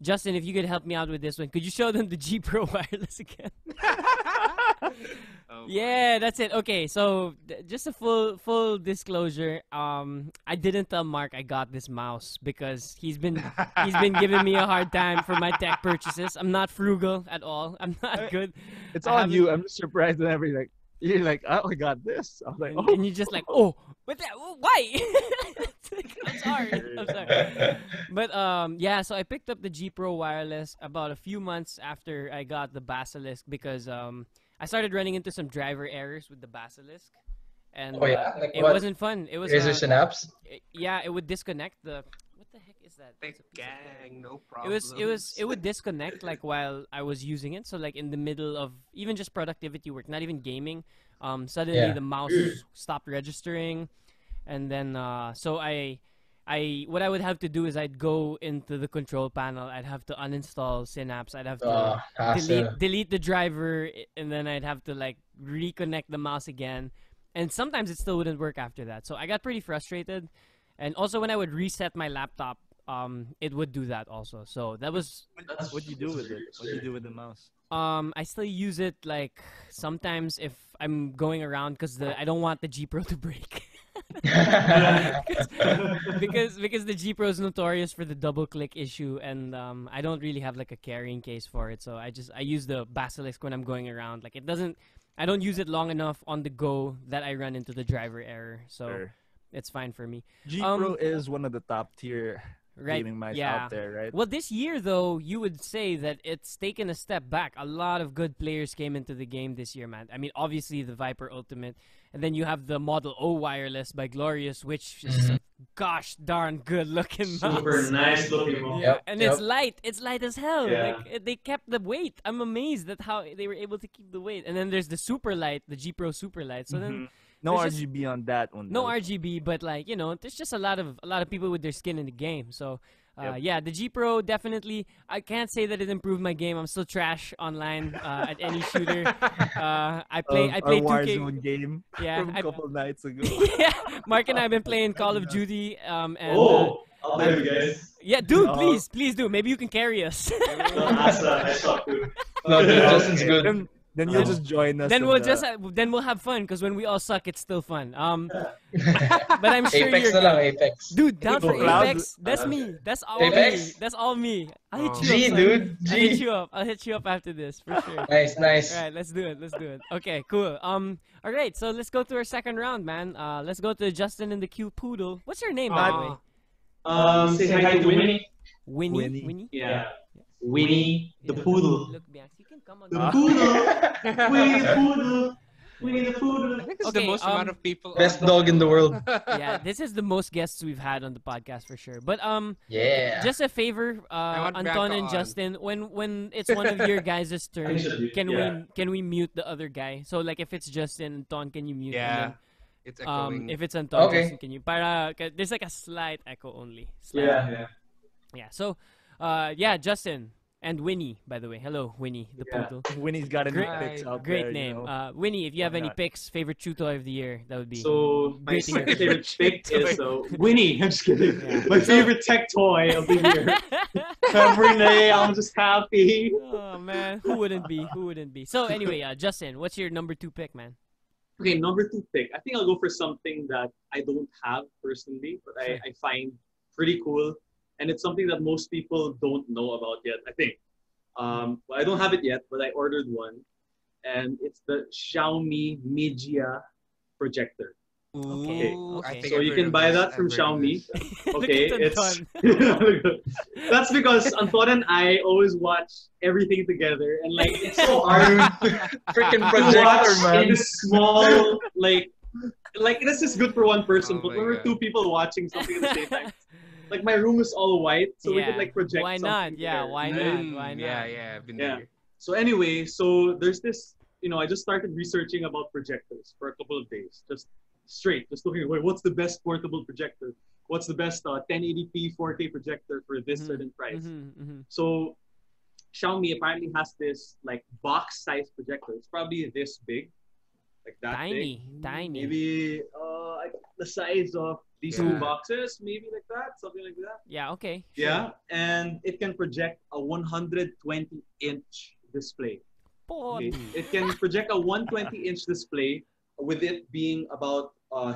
Justin, if you could help me out with this one, could you show them the G Pro wireless again? Oh, Yeah, that's it. Okay, so just a full disclosure. I didn't tell Mark I got this mouse because he's been giving me a hard time for my tech purchases. I'm not frugal at all. I'm not good. It's I on haven't- you. I'm just surprised and everything. You're like, oh, I got this. I was like, oh. And you're just like, oh, what that? Why? It's like, I'm sorry. But yeah. So I picked up the G Pro wireless about a few months after I got the Basilisk because I started running into some driver errors with the Basilisk, and Oh yeah. Like it what? wasn't fun. It was Razer Synapse. yeah. It would disconnect the. What the heck is that? Thank It's a piece of paper. gang, no It problem. was it would disconnect like while I was using it. So like in the middle of even just productivity work, not even gaming. Suddenly Yeah. the mouse stopped registering, and then so what I would have to do is I'd go into the control panel. I'd have to uninstall Synapse. I'd have to Hassle. delete the driver, and then I'd have to like reconnect the mouse again. And sometimes it still wouldn't work after that. So I got pretty frustrated. And also when I would reset my laptop, it would do that also. So that was What'd you do with it? What'd you do with the mouse? I still use it like sometimes if I'm going around because I don't want the G Pro to break. because the G Pro is notorious for the double click issue, and I don't really have like a carrying case for it, so I use the Basilisk when I'm going around. Like I don't use it long enough on the go that I run into the driver error, so Sure. it's fine for me. G Pro is one of the top tier Right? gaming mice Yeah. out there, right? Well, this year though, you would say that it's taken a step back. A lot of good players came into the game this year, man. I mean, obviously the Viper Ultimate, and then you have the Model O wireless by Glorious, which is a gosh darn good looking mouse. Super nice looking one. Yeah, Yep, and yep. it's light. It's light as hell. Yeah. Like they kept the weight. I'm amazed at how they were able to keep the weight. And then there's the Super Light, the G Pro Super Light. So then No there's just- RGB on that one. no though. RGB, but like there's just a lot of people with their skin in the game. So Yep. yeah, the G Pro definitely. I can't say that it improved my game. I'm still trash online at any shooter. I play Our 2K. Warzone game Yeah, from a couple nights ago. yeah. Mark and I have been playing Call of Duty. And Oh, I'll tell you guys. yeah, dude, Oh. please do. Maybe you can carry us. No, Asa, I suck, dude. No, dude, Justin's good. Then you'll just join us. then in we'll the- just then we'll have fun because when we all suck, it's still fun. But I'm sure Apex you're na lang, Apex. dude down for Cloud- Apex. That's me. That's all Apex? me. That's all me. I'll hit you G, up, son. dude. I'll hit G. you up. I'll hit you up after this for sure. Nice, nice. All right, let's do it. Okay, cool. All right, so let's go to our second round, man. Let's go to Justin and the cute poodle. What's your name, by the way? Say hi to Winnie. Winnie. Winnie. Yeah. Winnie the poodle. Look, Bianca, you can come on. The the- poodle. Winnie the poodle. Winnie the poodle. I think it's Okay, the most amount of people. Best on dog in the world. Yeah, this is the most guests we've had on the podcast for sure. But Yeah. just a favor, want Anton Bianca and on. Justin, when it's one of your guys' turn, can we mute the other guy? So like if it's Justin, Anton, can you mute? Yeah. And It's then, echoing. if it's Anton, Okay. Justin, can you? There's like a slight echo only. Slight. Yeah. Yeah. So, yeah, Justin and Winnie, by the way. Hello, Winnie the Yeah. poodle. Winnie's got any Great- picks out Great there, name. You know? Winnie, if you have Why any not? picks, favorite chew toy of the year, that would be. So my Great to hear. favorite pick is Winnie. I'm just kidding. Yeah. My favorite tech toy of the year Every day, I'm just happy. Oh man, who wouldn't be? Who wouldn't be? So anyway, Justin, what's your number 2 pick, man? Okay, number 2 pick. I think I'll go for something that I don't have personally, but Sure. I find pretty cool. And it's something that most people don't know about yet, I think. Well, I don't have it yet, but I ordered one. And it's the Xiaomi Mijia projector. Ooh, I Okay. think So I've you heard can of buy this. that I've from heard of Xiaomi. this. Okay, Look at it's that's because Anton and I always watch everything together, and like it's so hard Freaking to projector, watch man. in a small like this is good for one person, Oh but my when we're God. 2 people watching something at the same time, like my room is all white, so we could like project. Why something not? Yeah, there. why Right? not? Why not? Yeah, I've been Yeah. there. So anyway, so there's this, I just started researching about projectors for a couple of days, just looking, wait, what's the best portable projector? What's the best 1080p 4K projector for this Mhm. certain price? Mm-hmm. So Xiaomi apparently has this like box-sized projector. It's probably this big, like that big. Tiny. Maybe the size of these Yeah. 2 boxes, maybe like that, something like that. Yeah. Okay. Yeah, and it can project a 120-inch display. Okay. It can project a 120-inch display with it being about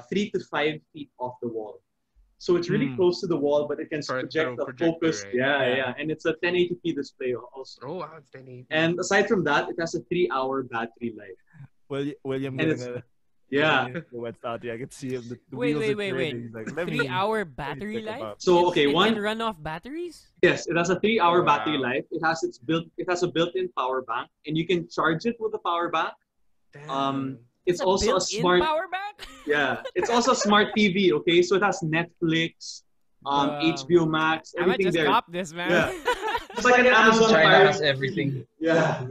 3 to 5 feet off the wall. So it's really close to the wall, but it can For a project throw a projector, focus. right? Yeah. And it's a 1080p display also. Oh, wow, it's 1080. And aside from that, it has a 3-hour battery life. William And getting Yeah. the wet out. I can see him. The Wait, wheels are wait. turning. He's like, let me 3-hour let me battery think life? about- So okay, It one can run off batteries? yes, it has a 3-hour Wow. battery life. It has a built-in power bank, and you can charge it with a power bank. Damn. It's also a built-in smart power bank? Yeah, it's also a smart TV. Okay, so it has Netflix, Bruh. HBO Max, I might everything just there. cop this, man. Yeah. It's like an Amazon China Fire has everything. Yeah,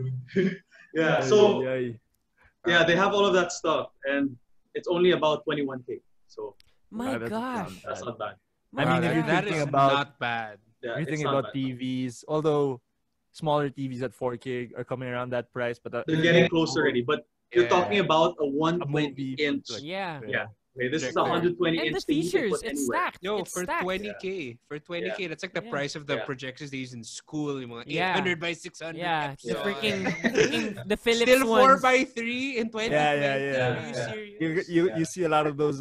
yeah. Ay, So ay, yeah, they have all of that stuff, and it's only about 21K. So My that's gosh. not that's not bad. My I mean, if God. you're that thinking is about- not bad. Yeah, You're it's thinking not about bad. TVs, although smaller TVs at 4K are coming around that price, but They're getting close already, but you're Yeah. talking about a movie 120-inch. like- Yeah. Yeah. Okay, this is a Projector. 120-inch. And the thing you can features, put it's anywhere. stacked. Yo, it's for stacked. 20K, that's like the Yeah. price of the Yeah. projectors they use in school. Yung mga Yeah. 800 by 600. Yeah, the Yeah. freaking the Philips Still 4 ones. by 3 in 2020. Yeah. Are you Yeah. serious? you see a lot of those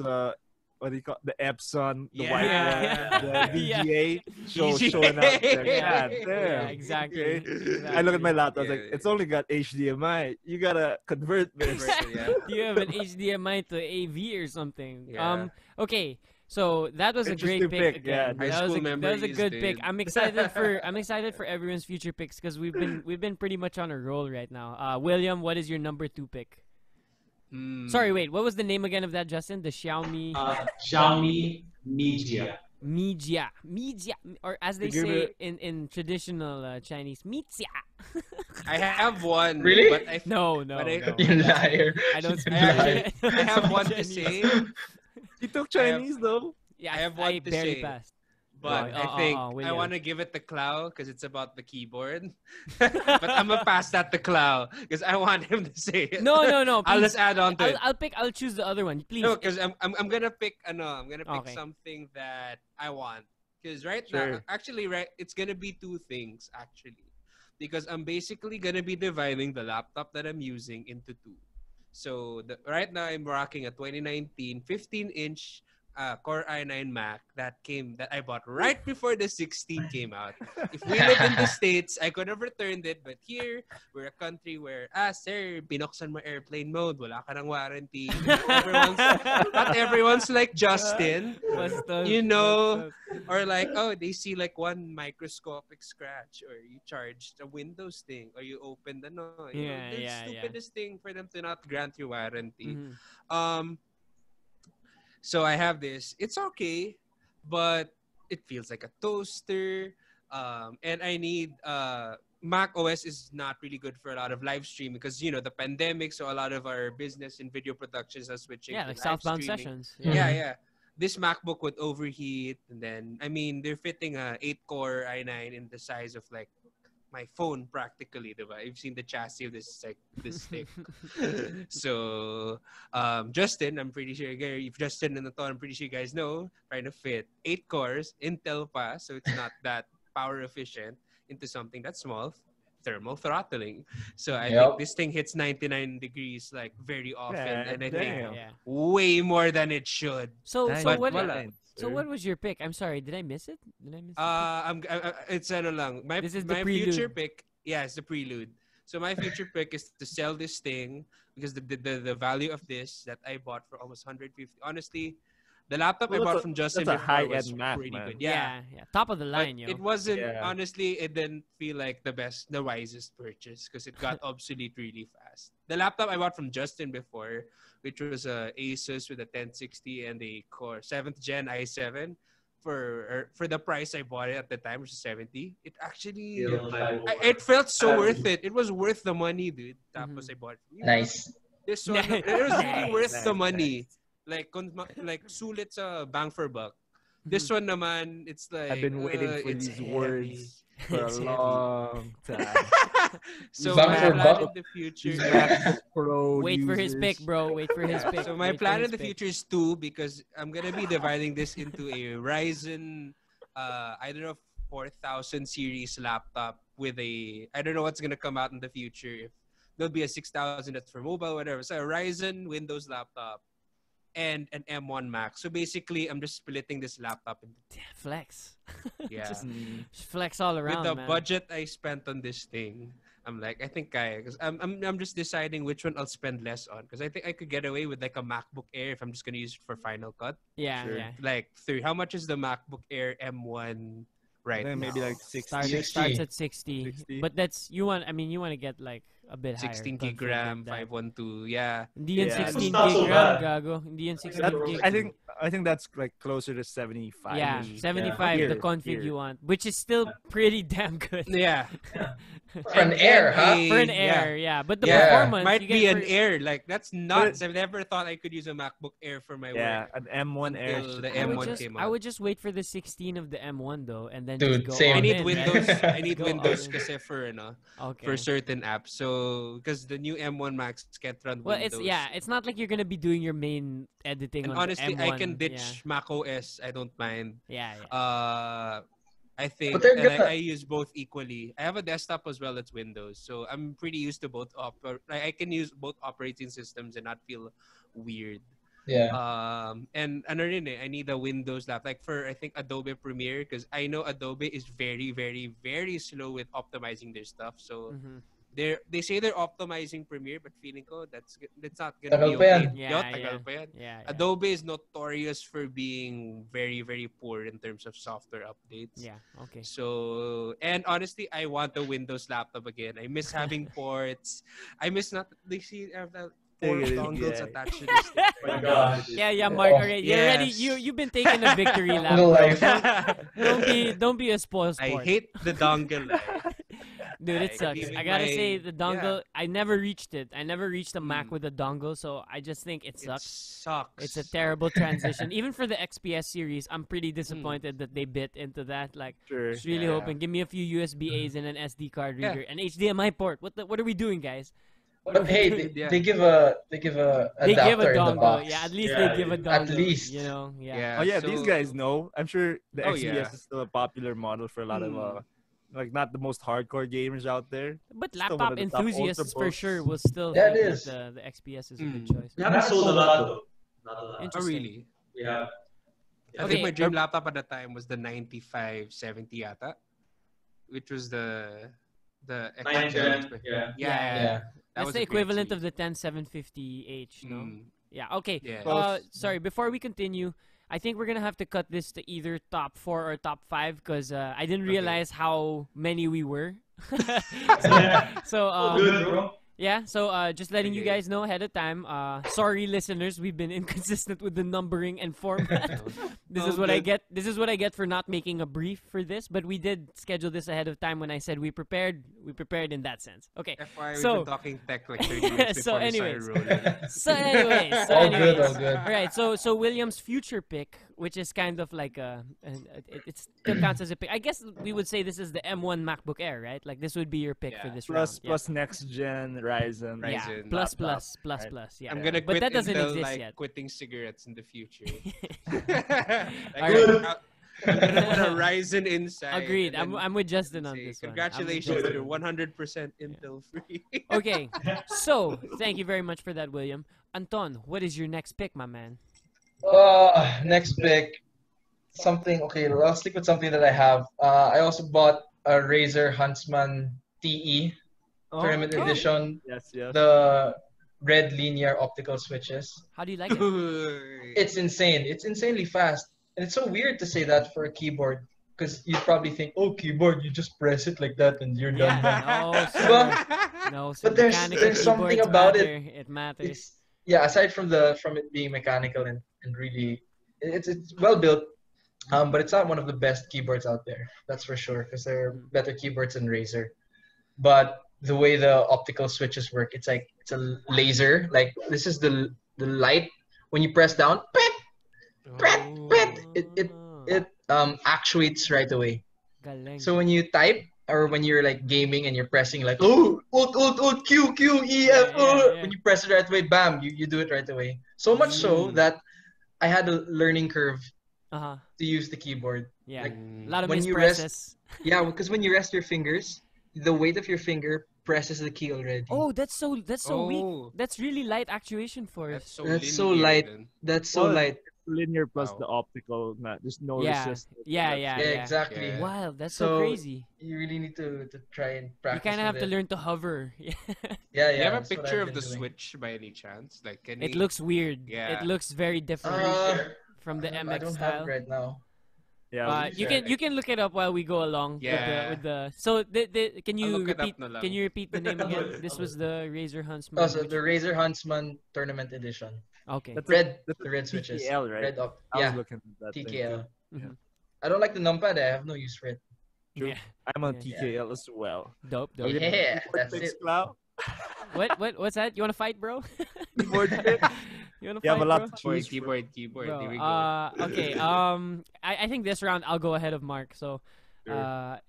what do you call the Epson, the white Yeah. one, the VGA VGA. showing up there. Yeah. God Yeah, damn. exactly. Okay. I look at my laptop, I was like, Yeah. it's only got HDMI. You gotta convert this. Yeah. Do you have an HDMI to AV or something? Yeah. Okay. So that was a great Interesting pick. pick, yeah. Again. High That was school a that was a memories, good dude. pick. I'm excited for everyone's future picks because we've been pretty much on a roll right now. William, what is your number 2 pick? Mm. Sorry, wait. What was the name again of that, Justin? The Xiaomi Xiaomi Mijia. Mijia, or as they To give say it- in traditional Chinese, Mijia. I have one. Really? But I, No. But I- You liar. I don't You speak liar. I have one to Chinese. say, He took Chinese though. Yeah, I have one to barely say. passed. but Oh, I think I William. want to give it the Clow because it's about the keyboard. But I'm gonna pass that to Clow because I want him to say it. No. I'll please. just add on to it. I'll choose the other one, please. No, because I'm gonna pick I'm gonna pick Okay. something that I want. Because now, Sure. actually, it's gonna be 2 things actually. Because I'm basically gonna be dividing the laptop that I'm using into 2. So right now I'm rocking a 2019 15-inch Core i9 Mac that I bought right before the 16 came out. If we lived in the States, I could have returned it. But here, we're a country where, sir, binuksan mo airplane mode, wala ka ng warranty. Not everyone's like Justin. Bastos, You know, bastos. or like, they see like one microscopic scratch, or you charged a Windows thing, or you opened the Yeah, the yeah. stupidest thing for them to not grant you warranty. Mhm. So I have this. It's okay, but it feels like a toaster. And I need Mac OS is not really good for a lot of live streaming because the pandemic. So a lot of our business and video productions are switching. Yeah, to like live southbound streaming. sessions. Yeah. This MacBook would overheat, and then they're fitting a 8-core i9 in the size of like my phone practically, diba? You've seen the chassis of this thick. So Justin, I'm pretty sure if Justin and Anton, I'm pretty sure you guys know, trying to fit 8 cores, Intel pa, so it's not that power efficient into something that's small, thermal throttling. So I Yep. think this thing hits 99 degrees like very often, Yeah, and I damn. think Yeah. way more than it should. So Nice. so But what wala. so what was your pick? I'm sorry, did I miss it? Did I miss it? It's ano lang. My This is the my prelude. future pick. Yeah, it's the prelude. So my future pick is to sell this thing because the value of this that I bought for almost 150. Honestly, the laptop I Well, bought that's from a- Justin that's a before was high-end Mac, pretty man. good. yeah, top of the But line, yo. it wasn't Yeah. honestly. It didn't feel like the wisest purchase because it got obsolete really fast. The laptop I bought from Justin before, which was a Asus with a 1060 and a Core 7th Gen i7, for the price I bought it at the time, which was 70. It actually it felt so worth it. It was worth the money, dude. Tapos I bought it. Nice. This one, it was really worth the Nice, money. Like sulit sa bang for buck. This one naman, it's like I've been waiting for it's these heavy. words for a It's heavy. long time. So Bang my for plan buck. in the future. Pro Wait for his users. pick, bro. Wait for his pick. So my Wait for plan his in the pick. future is 2 because I'm gonna be dividing this into a Ryzen, I don't know, 4000 series laptop with a, I don't know what's gonna come out in the future. If there'll be a 6000 that's for mobile, whatever. So a Ryzen Windows laptop and an M1 Max. So basically, I'm just splitting this laptop into Flex. yeah. Just flex all around, With the man. budget I spent on this thing, I'm like, I think because I'm just deciding which one I'll spend less on because I think I could get away with like a MacBook Air if I'm just gonna use it for Final Cut. Yeah, Sure. yeah. Like how much is the MacBook Air M1 right Then now? maybe like 60. Starts at 60. 60. But that's you want to get like a bit 16 higher. gig Don't RAM, forget that. 512, yeah. Hindi yan Yeah. 16 It's not gig so RAM, bad. gago. Hindi yan 16 That, gig. I think that's like closer to 75. Yeah, 75 Here, the config here. you want, which is still pretty damn good. Yeah. For an Air, huh? For an Air, yeah. But the Yeah. performance Might you be get an for- Air. Like, that's nuts. I've never thought I could use a MacBook Air for my Yeah, work. an M1 Air. Until should the be I would M1 good. just came I out. would just wait for the 16 of the M1 though, and then Dude, just go same. all I need in, Windows. right? I need Go all Windows in. kasi for ano, Okay. for certain apps. So because the new M1 Max can't run Well, Windows. it's not like you're gonna be doing your main editing And on honestly, the I M1. can ditch Mac OS. I don't mind. Yeah, yeah. I think But they're and gonna- I use both equally. I have a desktop as well as Windows, so I'm pretty used to both. I can use both operating systems and not feel weird. Yeah. And ano rin eh, I need a Windows laptop. Like for I think Adobe Premiere, because I know Adobe is very, very, very slow with optimizing their stuff. So Mhm. they say they're optimizing Premiere, but feeling ko that's not gonna Tagal be pa yan. okay. Yeah, Yo, yeah. tagal pa yan. Yeah, yeah. Adobe is notorious for being very, very poor in terms of software updates. Yeah, okay. So, and honestly, I want a Windows laptop again. I miss having ports. I miss not, they see, I have that four Yeah. dongles attached to this thing. Oh my gosh. Yeah, Mark. Oh, Okay, you're ready. yes. You've been taking a victory lap. Single bro. life. Don't be a spoil I sport. hate the dongle. Dude, it like, sucks. leaving I gotta my- say the dongle. I never reached it. I never reached a Mac with a dongle, so I just think it It sucks. sucks. It's a terrible transition. Even for the XPS series, I'm pretty disappointed that they bit into that. Like, Sure. just really Yeah. hoping. Give me a few USB A's and an SD card Yeah. reader, an HDMI port. What are we doing, guys? But hey, Yeah. they give a They adapter give a in the dongle. box. Yeah, at least Yeah, they give a at dongle. least. You know, yeah. Yeah. Oh yeah, these so- guys know. I'm sure the Oh, XPS yeah. is still a popular model for a lot of like not the most hardcore gamers out there. But Still one laptop of the top enthusiasts for ultrabooks. sure will still Yeah, think it that is. the XPS is a good Mm. choice. We haven't sold a lot though. Not a lot. Oh, Interesting. really? Yeah. I Okay. think my dream laptop at the time was the 9570 yata, which was the Ninth gen, yeah. Yeah. Yeah. That That's was the a great equivalent series. of the 10750H, no? Mm. Yeah, okay. Yeah. Sorry, before we continue, I think we're going to have to cut this to either top 4 or top 5 because I didn't realize how many we were. so, Good, bro. yeah, so just letting you Okay. guys know ahead of time. Sorry, listeners, we've been inconsistent with the numbering and format. This is what I get. This is what I get for not making a brief for this. But we did schedule this ahead of time. When I said we prepared in that sense. Okay. FYI, So- we've been talking tech like 30 minutes So before we anyways. started rolling. So anyways, All good, all good. All right, so William's future pick, which is kind of like it still counts as a pick. I guess we would say this is the M1 MacBook Air, right? Like this would be your pick for Yeah. this Plus round. plus next gen Ryzen. yeah, Ryzen plus laptop, plus plus right? plus. Yeah, I'm gonna but quit that doesn't Intel, exist like yet. quitting cigarettes in the future. Alright. I'll, Put a Ryzen inside. Agreed. and then I'm with Justin on say, this one. I'm with Congratulations, Justin. you're 100% Intel free. Okay, so thank you very much for that, William. Anton, what is your next pick, my man? Next pick, something. Okay, I'll stick with something that I have. I also bought a Razer Huntsman TE Tournament Oh. Edition, Yes, yes. the red linear optical switches. How do you like it? It's insane. It's insanely fast. And it's so weird to say that for a keyboard because you'd probably think, oh, keyboard, you just press it like that and you're done. Yeah, man. no, sir. But- No, sir. but there's Mechanical something keyboards about matter. It matters. It's yeah, aside from it being mechanical and really it's well built. But it's not one of the best keyboards out there. That's for sure because there are better keyboards than Razer. But the way the optical switches work, it's like it's a laser. Like this is the light when you press down, it actuates right away. Galing. So when you type or when you're like gaming and you're pressing like alt Q E F Yeah. when you press it right away, bam, you do it right away. So much so that I had a learning curve Uh-huh. to use the keyboard. Yeah. Like, A lot of when you rest- mispresses. Yeah, because when you rest your fingers, the weight of your finger presses the key already. Oh, that's so weak. Oh. That's really light actuation for it. That's so linear light. then. That's so Well, light. Linear plus Wow. the optical, there's no Yeah. resistance. Yeah, Yeah, yeah. exactly. Yeah. Wow, that's so So, crazy. You really need to try and You practice. kind of have with to it. learn to hover. Yeah, Do yeah. you have a that's what picture I've of the been doing. Switch by any chance? Like, can It you- looks weird. Yeah. It looks very different from the I MX don't style. have it right now. Yeah, You can look it up while we go along. Yeah. With the so can you I'll look it up repeat na lang. can you repeat the name again? This was the Razer Huntsman. Oh, so which- the Razer Huntsman Tournament Edition. Okay. That's The a red switches. TKL, right? Red up. I was Yeah, looking at that thing TKL. too. Mhm. I don't like the numpad. I have no use for it. True. Yeah. I'm on Yeah. TKL as well. Dope. Dope. Yeah, Keyboard that's picks, it. Clau? What's that? You wanna fight, bro? Keyboard pick? You wanna You have fight, a lot bro? to choose from. Keyboard. Bro, Here we go. okay. I think this round I'll go ahead of Mark. So, Sure.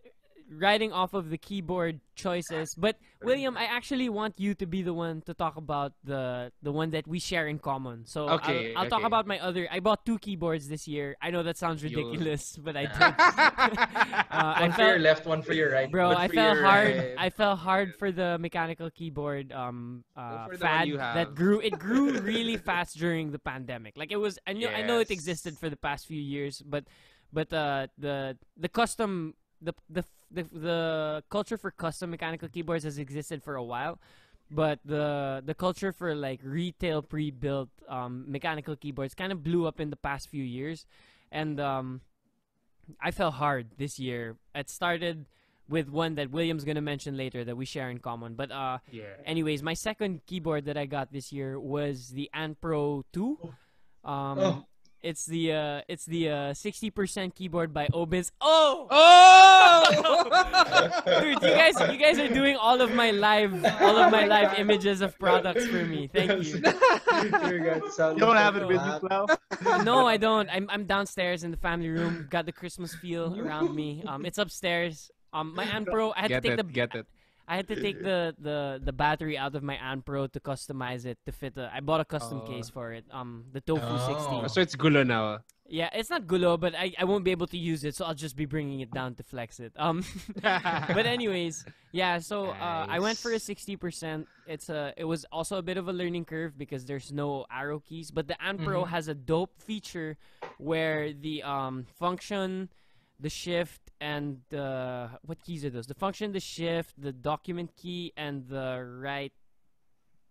riding off of the keyboard choices, but William, I actually want you to be the one to talk about the one that we share in common. So Okay, I'll talk okay. about my other. I bought 2 keyboards this year. I know that sounds Yun. ridiculous, but I did. I One for your felt, left, one for your right. bro, One I for fell your hard. right. I fell hard for the mechanical keyboard for the one fad you that have. grew. It grew really fast during the pandemic. Like it was. I know it Yes. existed for the past few years, but the custom the culture for custom mechanical keyboards has existed for a while. But the culture for like retail pre-built mechanical keyboards kind of blew up in the past few years, and I fell hard this year. It started with one that William's gonna mention later that we share in common. But Yeah. anyways, my second keyboard that I got this year was the Anpro 2. Oh. It's the 60% keyboard by Obis. Oh! Oh! Dude, you guys are doing all of my live images of products for me. Thank you. You don't have it with you, Clau? No, I don't. I'm downstairs in the family room. Got the Christmas feel around me. It's upstairs. My Anpro, I had to take Get it. I had to take the battery out of my Anpro to customize it to fit. I bought a custom case for it. The Tofu 60. So it's gulo now. Yeah, it's not gulo, but I won't be able to use it, so I'll just be bringing it down to flex it. But anyways, yeah. So I went for a 60%. It was also a bit of a learning curve because there's no arrow keys, but the Anpro has a dope feature where the function, the shift, and the what keys are those? The function, the shift, the document key, and the right,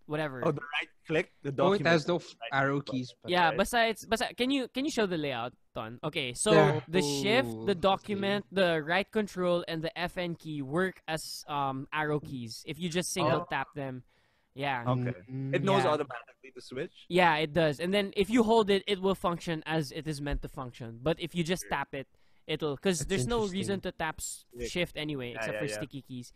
whatever. Oh, the right click, the Oh, it document. has no arrow keys. but- Yeah, right. besides, can you show the layout, Ton? Okay, so Yeah. the shift, the Okay. document, the right control, and the FN key work as arrow keys if you just single tap them. Yeah. Okay. It knows Yeah. automatically to switch. Yeah, it does. And then if you hold it, it will function as it is meant to function. But if you just tap it, it'll because That's there's no interesting. reason to tap Yeah. shift anyway, Yeah, except yeah, for yeah. sticky keys.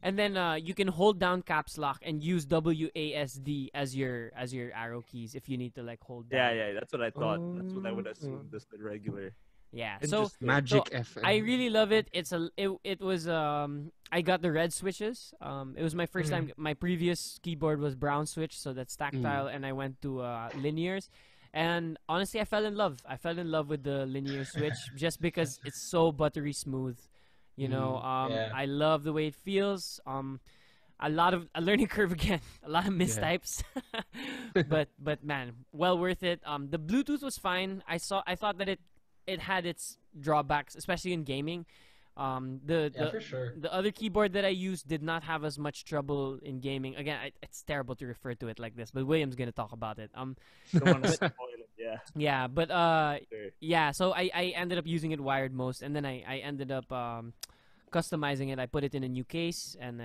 And then you can hold down caps lock and use WASD as your arrow keys if you need to like hold down. Yeah, that's what I thought. That's what I would assume. Just the regular. Yeah. So Interesting. Magic So, FM. I really love it. It was I got the red switches. It was my first time. My previous keyboard was brown switch, so that's tactile, and I went to linears. And honestly, I fell in love. I fell in love with the linear switch just because it's so buttery smooth. You know, Yeah. I love the way it feels. A lot of a learning curve again, a lot of mistypes, but man, well worth it. The Bluetooth was fine. I thought that it had its drawbacks, especially in gaming. For sure. The other keyboard that I used did not have as much trouble in gaming. Again, it's terrible to refer to it like this, but William's gonna talk about it. Don't want to spoil it. Yeah. Yeah, but Sure. yeah. So I ended up using it wired most, and then I ended up customizing it. I put it in a new case, and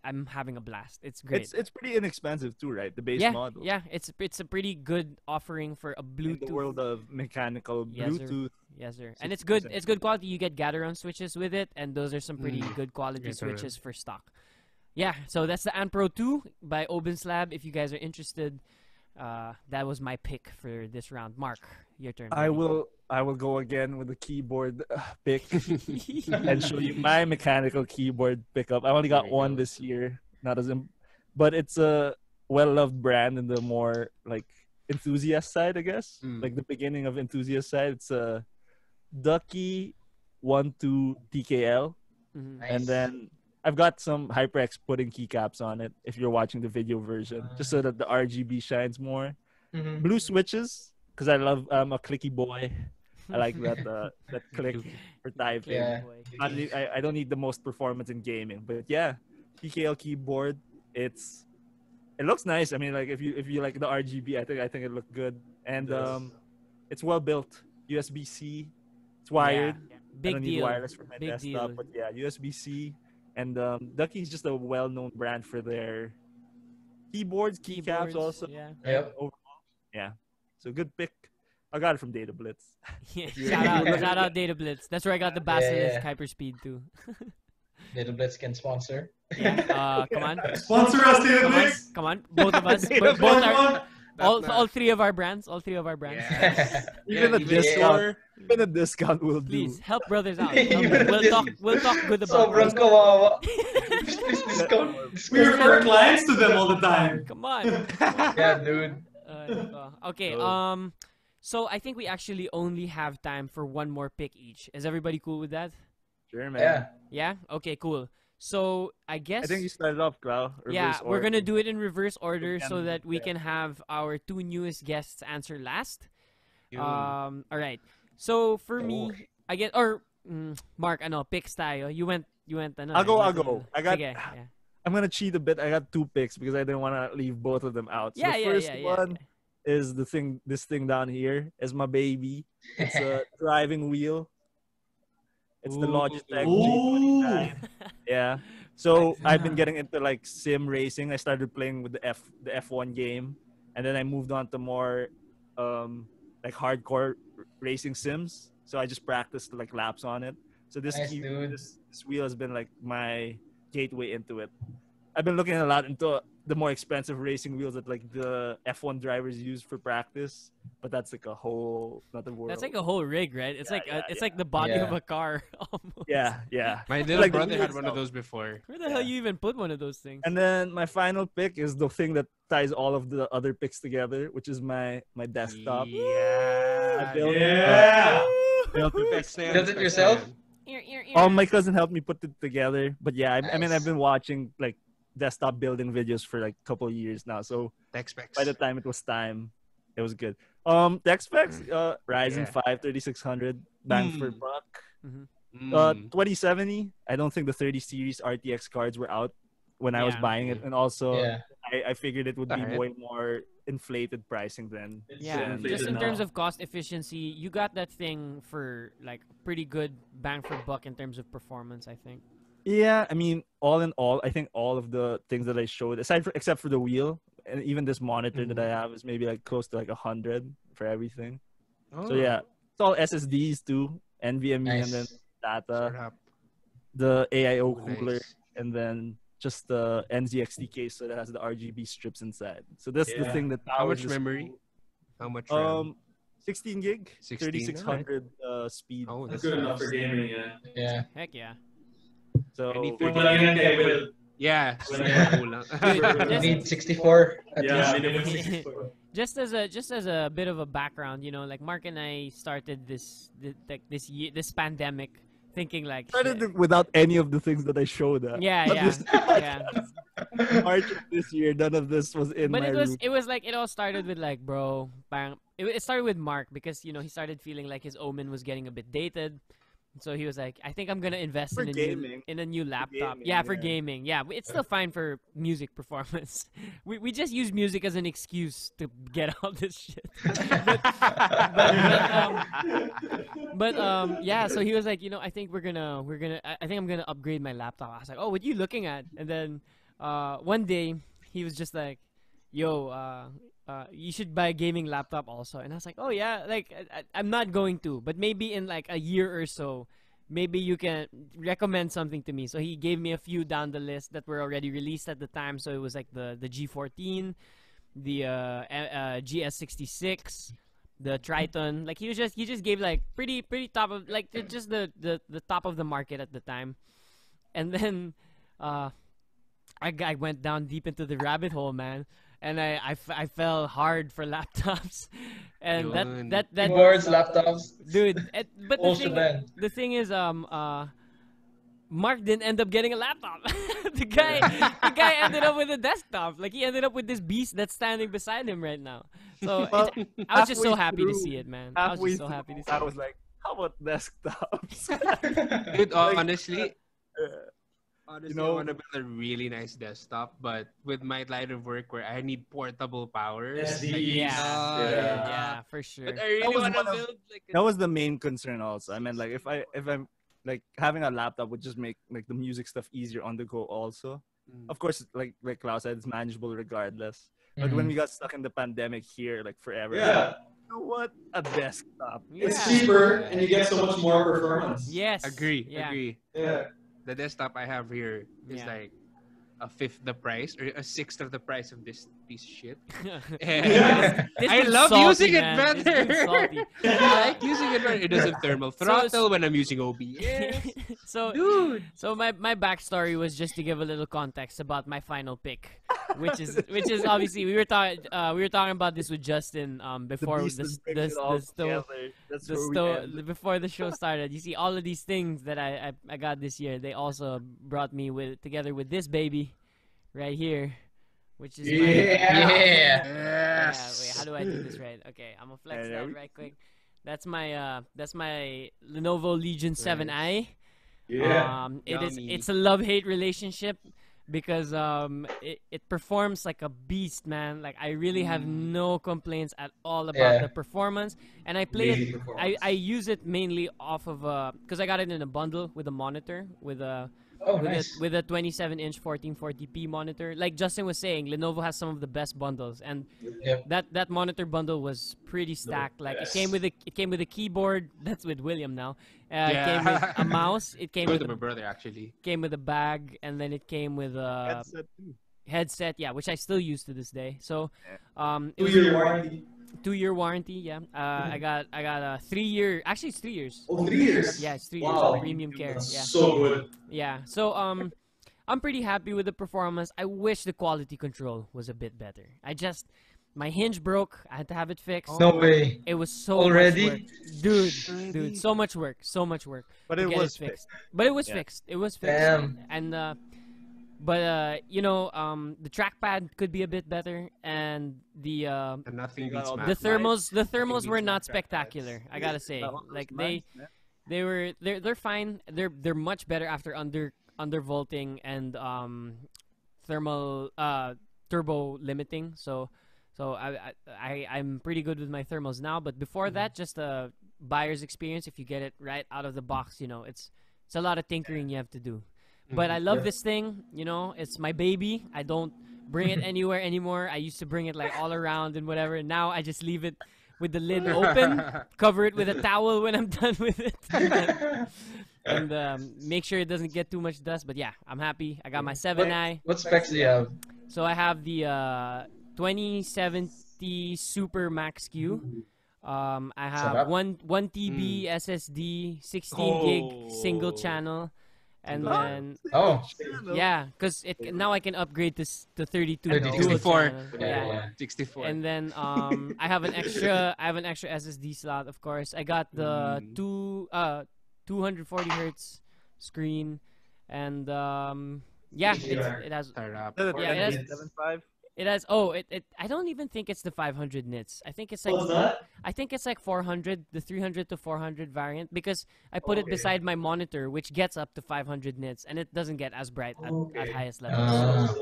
I'm having a blast. It's great. It's pretty inexpensive too, right? The base yeah, model. yeah. It's a pretty good offering for a In Bluetooth. the world of mechanical Yes, sir. Bluetooth. Yes, sir. And it's good. 60%. It's good quality. You get gather-on switches with it, and those are some pretty good quality Yes, sir. switches for stock. Yeah. So that's the Ant Pro 2 by Obenslab. If you guys are interested, that was my pick for this round. Mark, your turn. I will go again with the keyboard pick and show you my mechanical keyboard pickup. I only got one this year, not as but it's a well-loved brand in the more like enthusiast side, I guess. Like the beginning of enthusiast side. It's a Ducky 12 TKL, Mhm. Nice. and then I've got some HyperX putting keycaps on it. If you're watching the video version, just so that the RGB shines more. Mhm. Blue switches because I'm a clicky boy. I like that that click for typing. Yeah. Boy. I don't need the most performance in gaming, but yeah, TKL keyboard. It looks nice. I mean, like if you like the RGB, I think it looked good, and it's well built. USB-C. It's wired. Yeah. I Big don't need deal. wireless for my Big desktop, deal. but yeah, USB-C. And Ducky's just a well-known brand for their keyboards, keycaps Keyboards, also. Yeah. Yep. Overall, yeah. So good pick. I got it from Data Blitz. Yeah. Shout out Data Blitz. That's where I got the Basilisk yeah. Hyperspeed too. Little Blitz can sponsor. Yeah. Come on. Sponsor us, Data Come on. Blitz. Come on. Both of us. Data Both Come are. on. All three of our brands. All three of our brands. Even a discount. Even a discount will do. Please help brothers out. Even We'll talk good about Sobrang it. kawawa. Please discount. We refer clients to them all the time. Come on. Yeah, dude. Okay. So I think we actually only have time for one more pick each. Is everybody cool with that? Sure, man. Yeah. Yeah. Okay. Cool. So I guess. I think you started off, Clau. Yeah, we're gonna do it in reverse order can- so that we yeah. can have our two newest guests answer last. Yun. All right. So for me, I get Mark, picks tayo. You went. I'll go. I got. Sige, yeah. I'm gonna cheat a bit. I got two picks because I didn't want to leave both of them out. So Yeah, the yeah, first yeah, one is this thing down here is my baby. It's a driving wheel. It's the Logitech G29. Yeah. So I've been getting into like sim racing. I started playing with the F1 game, and then I moved on to more like hardcore racing sims. So I just practiced like laps on it. So this Nice, dude. this wheel has been like my gateway into it. I've been looking a lot into the more expensive racing wheels that like the F1 drivers use for practice, but that's like a whole another world. That's like a whole rig, right? It's Yeah, like the body Yeah. of a car. Almost. yeah. My little Like the brother had wheels one of now. those before. Where the hell you even put one of those things? And then my final pick is the thing that ties all of the other picks together, which is my desktop. Yeah. I built, Yeah. built it. Specs na yan, Built it specs na yourself? yan. My cousin helped me put it together, but yeah, I mean Nice. I've been watching like desktop building videos for like a couple of years now, so Tech specs. by the time it was time, it was good. Tech specs, Ryzen 5 3600 bang for buck. Mm. 2070. I don't think the 30 series RTX cards were out when I was Yeah. buying it, and also Yeah. I figured it would be Alright. way more inflated pricing than Yeah, inflated just in now. terms of cost efficiency, you got that thing for like pretty good bang for buck in terms of performance, I think. Yeah, I mean, all in all, I think all of the things that I showed, except for the wheel, and even this monitor that I have is maybe like close to like 100 for everything. Oh, So yeah, it's all SSDs too, NVMe, Nice. and then shut data, up. the AIO Oh, cooler, nice. and then just the NZXT case so that has the RGB strips inside. So that's the Yeah. thing that How powers much this memory? whole- How much RAM? 16 gig, 16, 3600 speed. Oh, That's that's good enough for gaming, yeah. Yeah. Heck yeah. So Any Kung malaki yan kay Will. Yeah. Kulang. You need 64 at Yeah, least. minimum 64. just as a bit of a background, like Mark and I started this pandemic thinking like Started shit. it without any of the things that I showed. Yeah. March of this year, none of this was in But my route. it was like it all started with like bro, parang, it started with Mark because he started feeling like his Omen was getting a bit dated. So he was like, I think I'm gonna invest For in gaming. a new laptop. gaming, Yeah, for yeah. gaming. Yeah, it's still fine for music performance. We just use music as an excuse to get all this shit. but yeah. So he was like, I think I think I'm gonna upgrade my laptop. I was like, oh, what are you looking at? And then one day he was just like, yo, you should buy a gaming laptop also. And I was like, oh yeah, like I'm not going to, but maybe in like a year or so, maybe you can recommend something to me. So he gave me a few down the list that were already released at the time. So it was like the G14, the GS66, the Triton. Like he just gave like pretty top of like just the top of the market at the time. And then I went down deep into the rabbit hole, man. And I fell hard for laptops, and that Keyboards, laptops. dude. But Whole shebang. the thing is, Mark didn't end up getting a laptop. the guy ended up with a desktop. Like he ended up with this beast that's standing beside him right now. So Well, I was just so halfway happy to through- see it, man. I was Halfway just so through, happy to see I it. was like, how about desktops? Dude, honestly, I know- want to build a really nice desktop, but with my line of work where I need portable power. SDs. Yeah, for sure. But I really was want to one of- build like That was the main concern also. I mean, like if I'm like having a laptop would just make like the music stuff easier on the go also. Of course, like Klaus said, it's manageable regardless. But when we got stuck in the pandemic here, like forever, Yeah. you know what? A desktop. It's Yeah. cheaper and you get so much more performance. Yes. agree. Yeah. Yeah. The desktop I have here is Yeah. like a fifth the price or a sixth of the price of this piece of shit. This I dude's love salty, using it man. This dude's better. salty. I like using it better. It doesn't thermal throttle it's- when I'm using OBS. So, Dude. so my backstory was just to give a little context about my final pick, which is obviously we were talking about this with Justin before beast the that brings it all together. That's where we end. before the show started. You see all of these things that I got this year. They also brought me together with this baby right here, which is my, Yeah. yeah, wait, how do I do this right? Okay, I'm gonna flex Yeah, that we- right quick. That's my Lenovo Legion 7i. Yeah. Yummy. It's a love-hate relationship because it performs like a beast, man. Like I really have no complaints at all about Yeah. the performance, and I play Amazing it. performance. I use it mainly off of because I got it in a bundle with a monitor with a Oh, nice. with a 27-inch 1440p monitor. Like Justin was saying, Lenovo has some of the best bundles, and Yep. that monitor bundle was pretty stacked. Like it came with a keyboard. That's with William now. It came with a mouse. It came Go with to my brother actually. came with a bag, and then it came with a Headset too. headset. Yeah, which I still use to this day. So, it 2 was year warranty. 2-year warranty. Yeah. I got a 3-year. Actually, it's 3 years. Oh, 3 years. Yeah, it's 3 Wow. years. Premium care. That's Yeah. so good. Yeah. So I'm pretty happy with the performance. I wish the quality control was a bit better. My hinge broke. I had to have it fixed. No way. It was so Already? much work. Dude, so much work. But to it get was fixed. But it was Yeah. fixed. It was fixed. Damn. And the trackpad could be a bit better, and the And nothing beats The the Mac. thermals were beats not Mac trackpads. spectacular. I gotta say, That one was like nice, man. they're fine. They're much better after undervolting and thermal turbo limiting. So I'm pretty good with my thermals now. But before that, just a buyer's experience. If you get it right out of the box, it's a lot of tinkering you have to do. But I love this thing. It's my baby. I don't bring it anywhere anymore. I used to bring it like all around and whatever. Now I just leave it with the lid open, cover it with a towel when I'm done with it, and make sure it doesn't get too much dust. But yeah, I'm happy. I got my 7i. What specs do you have? So I have the 2070 Super Max Q. I have Sarap. 1 TB SSD, 16 gig single channel, And Wow. then Oh, yeah, because now I can upgrade this to 32 32. dual 64. channel. yeah. 64. And then I have an extra SSD slot, of course. I got the 240 hertz screen, and yeah, it has Sarap. Yeah, it has- 10.75. it has I don't even think it's the 500 nits. I think it's like What's that? I think it's like 400, the 300 to 400 variant, because I put it beside my monitor, which gets up to 500 nits, and it doesn't get as bright at highest levels.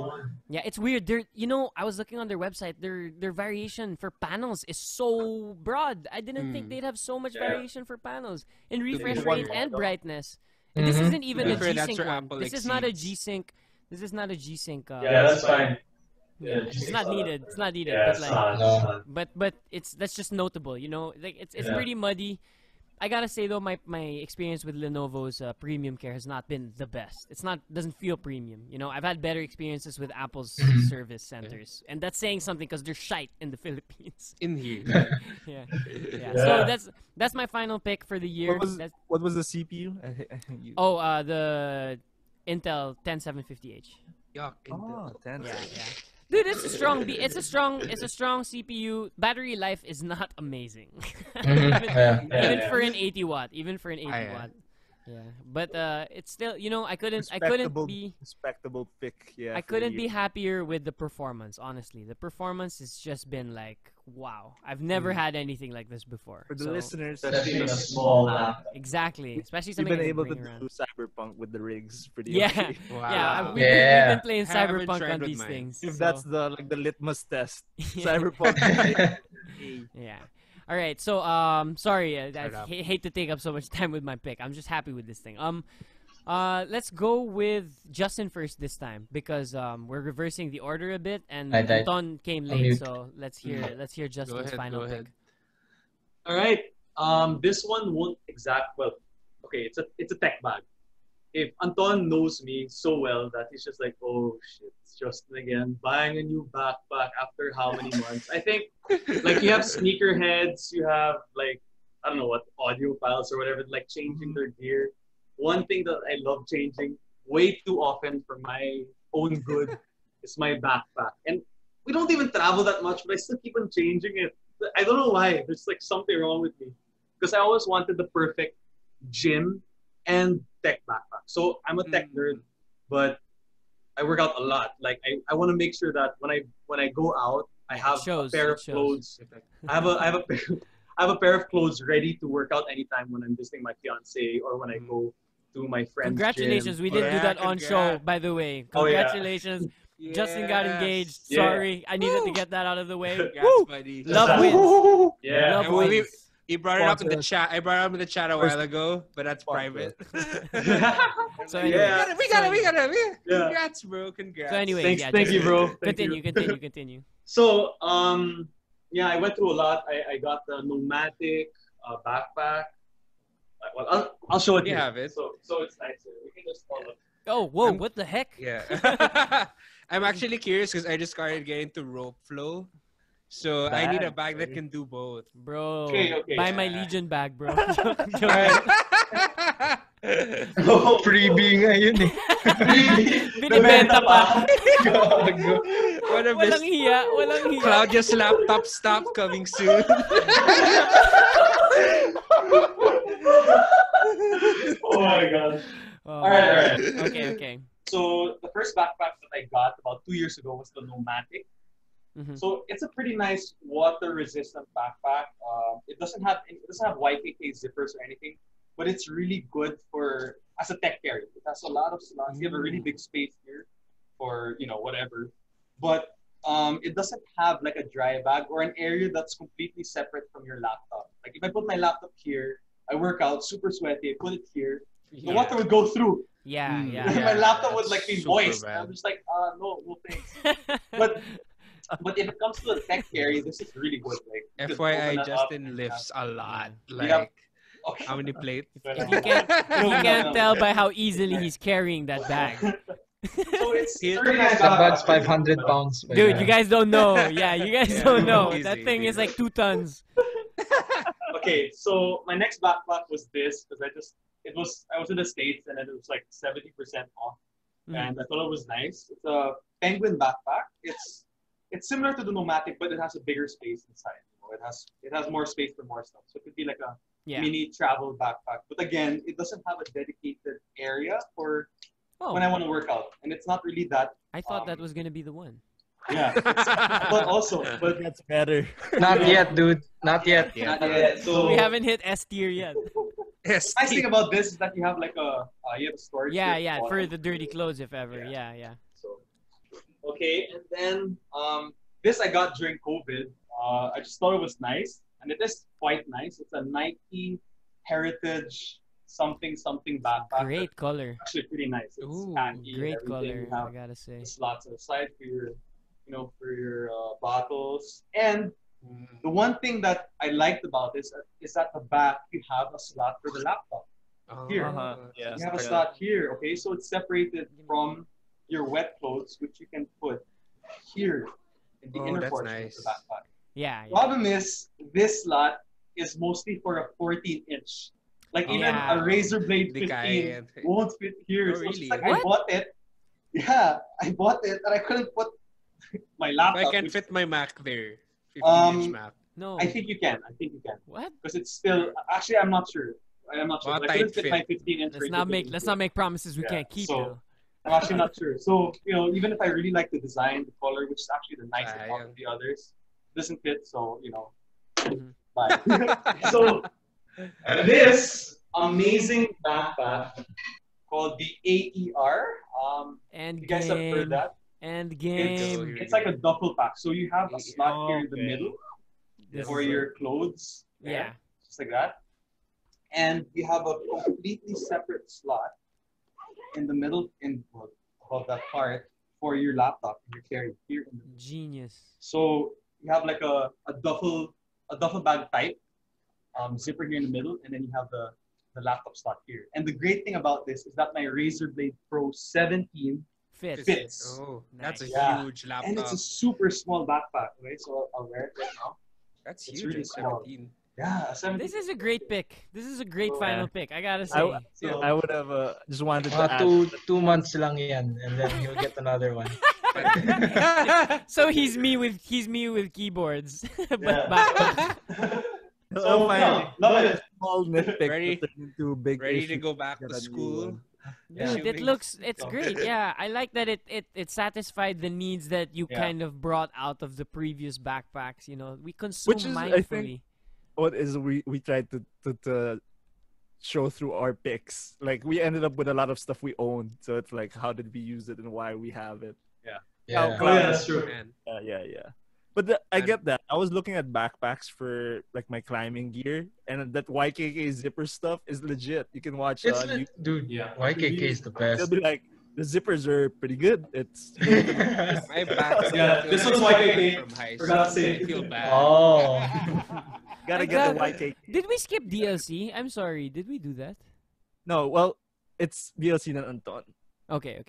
Yeah, it's weird. I was looking on their website. Their variation for panels is so broad. I didn't think they'd have so much variation for panels in refresh one rate and model. brightness. And this isn't even a Different, that's G-Sync where one. Apple This is not a exceeds. G-Sync. This is not a G-Sync. Yeah, that's fine. Yeah, it's not needed. It's not needed. Yeah, but it's like, not. but that's just notable. Like it's pretty muddy. I gotta say though, my experience with Lenovo's premium care has not been the best. Doesn't feel premium. I've had better experiences with Apple's service centers, and that's saying something because they're shite in the Philippines. In here. Yeah. So that's my final pick for the year. What was the CPU? The Intel 10750H. Yuck. Oh, 10. Yeah. Dude, it's a strong CPU. Battery life is not amazing. Even for an 80 watt. Yeah. But it's still, I couldn't be Respectable pick. Yeah. I couldn't be happier with the performance, honestly. The performance has just been like, wow. I've never had anything like this before. For the So, listeners, Especially in a small laptop. exactly. Especially you've something been I can able to bring do around. Cyberpunk with the rigs pretty Yeah. okay. Wow. Yeah, we've Yeah. been playing Haven't Cyberpunk tried on with these mine. things. If so- that's the litmus test. Yeah. Cyberpunk. Yeah. All right. So sorry, I Shut up. hate to take up so much time with my pick. I'm just happy with this thing. Let's go with Justin first this time because we're reversing the order a bit, and Right. Anton came late, mute. so let's hear Justin's ahead, final go pick. ahead. All right. This one won't okay, it's a tech bag. If Anton knows me so well that he's just like, oh shit, it's Justin again, buying a new backpack after how many months? I think like you have sneakerheads, you have like I don't know what audio files or whatever, like changing their gear. One thing that I love changing way too often for my own good is my backpack. And we don't even travel that much, but I still keep on changing it. I don't know why. There's like something wrong with me. Because I always wanted the perfect gym and tech backpack. So I'm a tech nerd, but I work out a lot. Like I want to make sure that when I go out, I have a pair of clothes. I have a pair of clothes ready to work out anytime when I'm visiting my fiance or when I go to my friend's Congratulations, gym. we didn't do Yeah, that on show, congrats. by the way. Oh, yeah. Congratulations. Justin got engaged. Yeah. Sorry, I needed to get that out of the way. Congrats, buddy. Love wins. Yeah. Love And we- wins. He brought it up in the Sponsor us. chat. I brought it up in the chat a while ago, but that's Sponsor private. So anyway, Yeah. we got it. Yeah. Congrats, bro. Congrats. So anyway, Thanks, yeah, thank you, Justin, bro. Thank you. Continue. So, yeah, I went through a lot. I got the Nomadic backpack. Well, I'll show it. We here. have it. So it's nice. We can just follow. Oh, whoa, what the heck? Yeah. I'm actually curious because I just started getting to rope flow. So I need a bag that can do both. Bro, Okay. buy my Legion bag, bro. Oh, freebie nga yun eh. Binibenta pa. Gago. What a Walang hiya. Claudia's laptop stop coming soon. Oh my gosh. Oh, All right. Okay. So the first backpack that I got about 2 years ago was the Nomadic. Mhm. So it's a pretty nice water-resistant backpack. It doesn't have YKK zippers or anything, but it's really good for as a tech carry. It has a lot of slots. You have a really big space here for whatever, but it doesn't have like a dry bag or an area that's completely separate from your laptop. Like if I put my laptop here, I work out super sweaty. I put it here, the water would go through. Yeah. My laptop would like that's be super moist. bad. I'm just like, no thanks. But if it comes to the tech carry, this is really good. Like you just open FYI, it up Justin and lifts a lot. Yeah. Like, Okay. how many plates? If you can't tell by how easily he's carrying that bag. So it's He- very nice That bag's backpack. 500 pounds. Dude, you guys don't know. Yeah, you guys Yeah, don't know. easy, That thing is easy. like 2 tons. Okay, so my next backpack was this because I was in the States and then it was like 70% off. Mhm. And I thought it was nice. It's a penguin backpack. It's similar to the Nomadic, but it has a bigger space inside. It has more space for more stuff. So it could be like a Yeah. mini travel backpack. But again, it doesn't have a dedicated area for Oh, when I want to work out, and it's not really that. I thought that was gonna be the one. Yeah, but It gets better. Not yet, dude. Not yet. not yet. So We haven't hit S tier yet. Yes. nice thing about this is that you have like you have storage. Yeah, here yeah, at the for bottom. the dirty clothes, if ever. Yeah. Yeah, yeah. So, okay, and then this I got during COVID. I just thought it was nice, and it is quite nice. It's a Nike Heritage something backpack. Great color. That's actually pretty nice. It's Ooh, handy. great everything. color. You have I gotta say. slots on the side for your, bottles. And the one thing that I liked about this is at the back you have a slot for the laptop. Here. Uh-huh. Yeah. You have a slot here, okay? So it's separated from your wet clothes, which you can put here in the Oh, inner that's portion nice. of the backpack. Yeah, yeah. Problem is, this slot is mostly for a 14-inch. Like even Yeah. a razor blade Di 15 kaya. won't fit here. Oh, So it's really? like What? I bought it. Yeah, I bought it and I couldn't put my laptop. I can which- fit my Mac there. 15-inch Mac. No. I think you can. What? Because it's still actually I'm not sure. I'm not sure. Mga But I couldn't tight fit my fit. 15-inch. Let's not make promises we Yeah, can't keep. so- now. I'm actually not sure. So even if I really like the design, the color, which is actually the nicest one of the others, doesn't fit. So Mhm. bye. So this amazing backpack called the AER. And You guys have heard game. that? And It's, game. it's like a duffel pack. So you have a slot here in the Okay. middle This for is- your clothes. Yeah. Just like that. And you have a completely separate slot in the middle, above that part, for your laptop and your carry here in the middle. Genius. So you have like a duffel bag type zipper here in the middle, and then you have the laptop slot here. And the great thing about this is that my Razer Blade Pro 17 Fits. fits. Oh, that's a Nice. Yeah. huge And laptop. it's a super small backpack, right? So I'll wear it right now. That's it's huge really at small. 17. Yeah, a 17. This is a great pick. This is a great So, final pick. I gotta say. I would have just wanted to Mga add. two months lang yan, and then he'll get another one. So he's me with keyboards, but Yeah. back. So, finally, love it. small nitpick Ready- to turn into big Ready to issue. go back Get to a new school. one. Yeah. Dude, it's great. Yeah, I like that it satisfied the needs that you Yeah. kind of brought out of the previous backpacks. We consume Which is, I mindfully. think, what is we tried to show through our picks. Like we ended up with a lot of stuff we owned, so it's like how did we use it and why we have it. Yeah. Oh, yeah, that's true. Man. Yeah. But I And- get that. I was looking at backpacks for like my climbing gear, and that YKK zipper stuff is legit. You can watch. It's You, dude, Yeah. YKK is the they'll best. be like, the zippers are pretty good. It's My back. Yeah, this one's YKK. From high Forgot to school. say. I feel bad. Oh. gotta I get the got- YKK. Did we skip DLC? I'm sorry. Did we do that? No, well, it's DLC and Anton. Okay.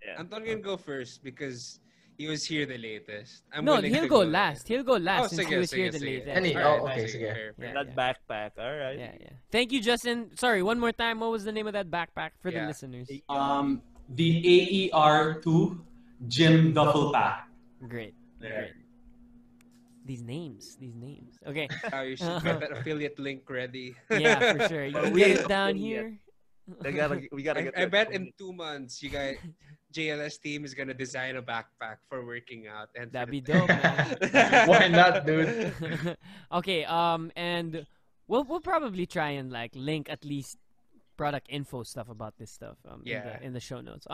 Yeah. Anton can go first because he was here the latest. I'm No, willing he'll to go last. He'll go last Oh, since sige, he was here sige, the sige. latest. Any- Alright, oh, nice. okay, sige. Fair, fair. Yeah, That backpack. All right. Yeah. Thank you, Justin. Sorry, one more time. What was the name of that backpack for the Yeah. listeners? The AER2 Gym Duffel Pack. Great. There. Great. These names. Okay. Oh, you should get that affiliate link ready. Yeah, for sure. You But can we get ain't it down open yet. here. We gotta get. I that bet from in 2 months, you guys, JLS team is gonna design a backpack for working out, and That'd be dope, man. Why not, dude? Okay. And we'll probably try and like link at least product info stuff about this stuff. Yeah. In the show notes.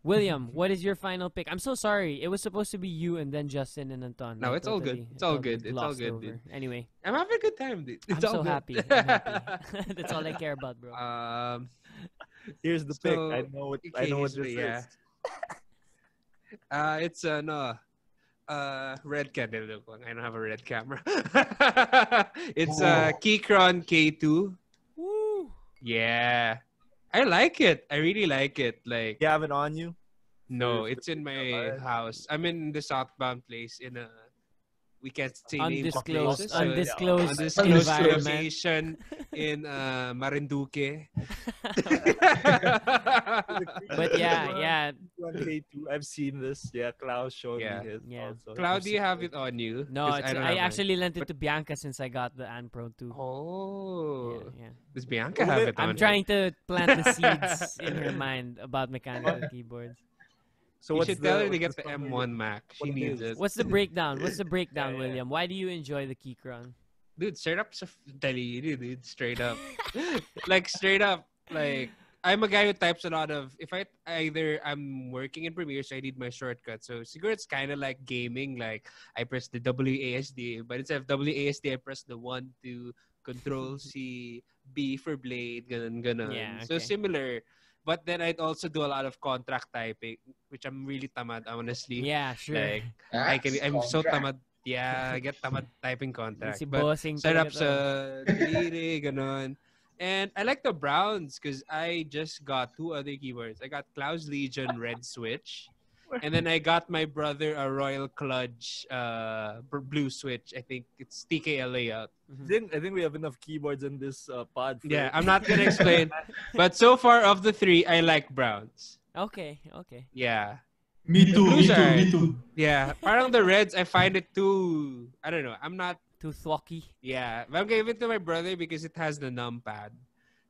William, what is your final pick? I'm so sorry. It was supposed to be you and then Justin and Anton. No, I it's all good. totally- It's all totally good. It's all glossed good, over. dude. Anyway, I'm having a good time, dude. I'm It's all so good. happy. I'm happy. That's all I care about, bro. Here's the So, pick. I know what this yeah. is. It's red candle. I don't have a red camera. It's Keychron K2. Woo! Yeah, I like it. I really like it. Like, You have it on you? no, Here's it's the in my picture. house. I'm in the southbound place in a we can't say names of Undisclosed, places. So, undisclosed undisclosed environment. location in Marinduque. But yeah. On K2, I've seen this. Yeah, Klaus showed Yeah. me his Yeah. also. Cloud, do you have it on you? No, 'Cause it's, don't I have mine. actually lent it to Bianca since I got the Anpro 2. Oh. Yeah. Does Bianca have it on I'm her? trying to plant the seeds in her mind about mechanical keyboards. So You what's should tell her to what's get the summary? M1 Mac. She What needs is? it. What's the breakdown? What's the breakdown, Yeah. William? Why do you enjoy the Keychron? Dude, straight up sa daliri, dude. Straight up. Like, straight up. Like, I'm a guy who types a lot of... If I'm working in Premiere, so I need my shortcut. So, siguro it's kind of like gaming. Like, I press the WASD. But instead of WASD, I press the 1 to Control C, B for blade, ganun. Yeah, So, okay. similar. But then I'd also do a lot of contract typing, which I'm really tamad, honestly. Yeah, sure. Like, I'm so tamad. Yeah, I get tamad typing contract. Si But bossing setup talaga to. sa daliri, ganon. And I like the browns because I just got 2 other keyboards. I got Klaus Legion Red Switch. And then I got my brother a Royal Clutch blue switch. I think it's TKL layout. I think we have enough keyboards in this pod. For Yeah, I'm not going to explain. But so far of the 3, I like browns. Okay. Yeah. Me too, Blues me too, are- me too. Yeah. Parang the reds, I find it too... I don't know. I'm not... Too thwacky. Yeah. But I'm giving it to my brother because it has the numpad.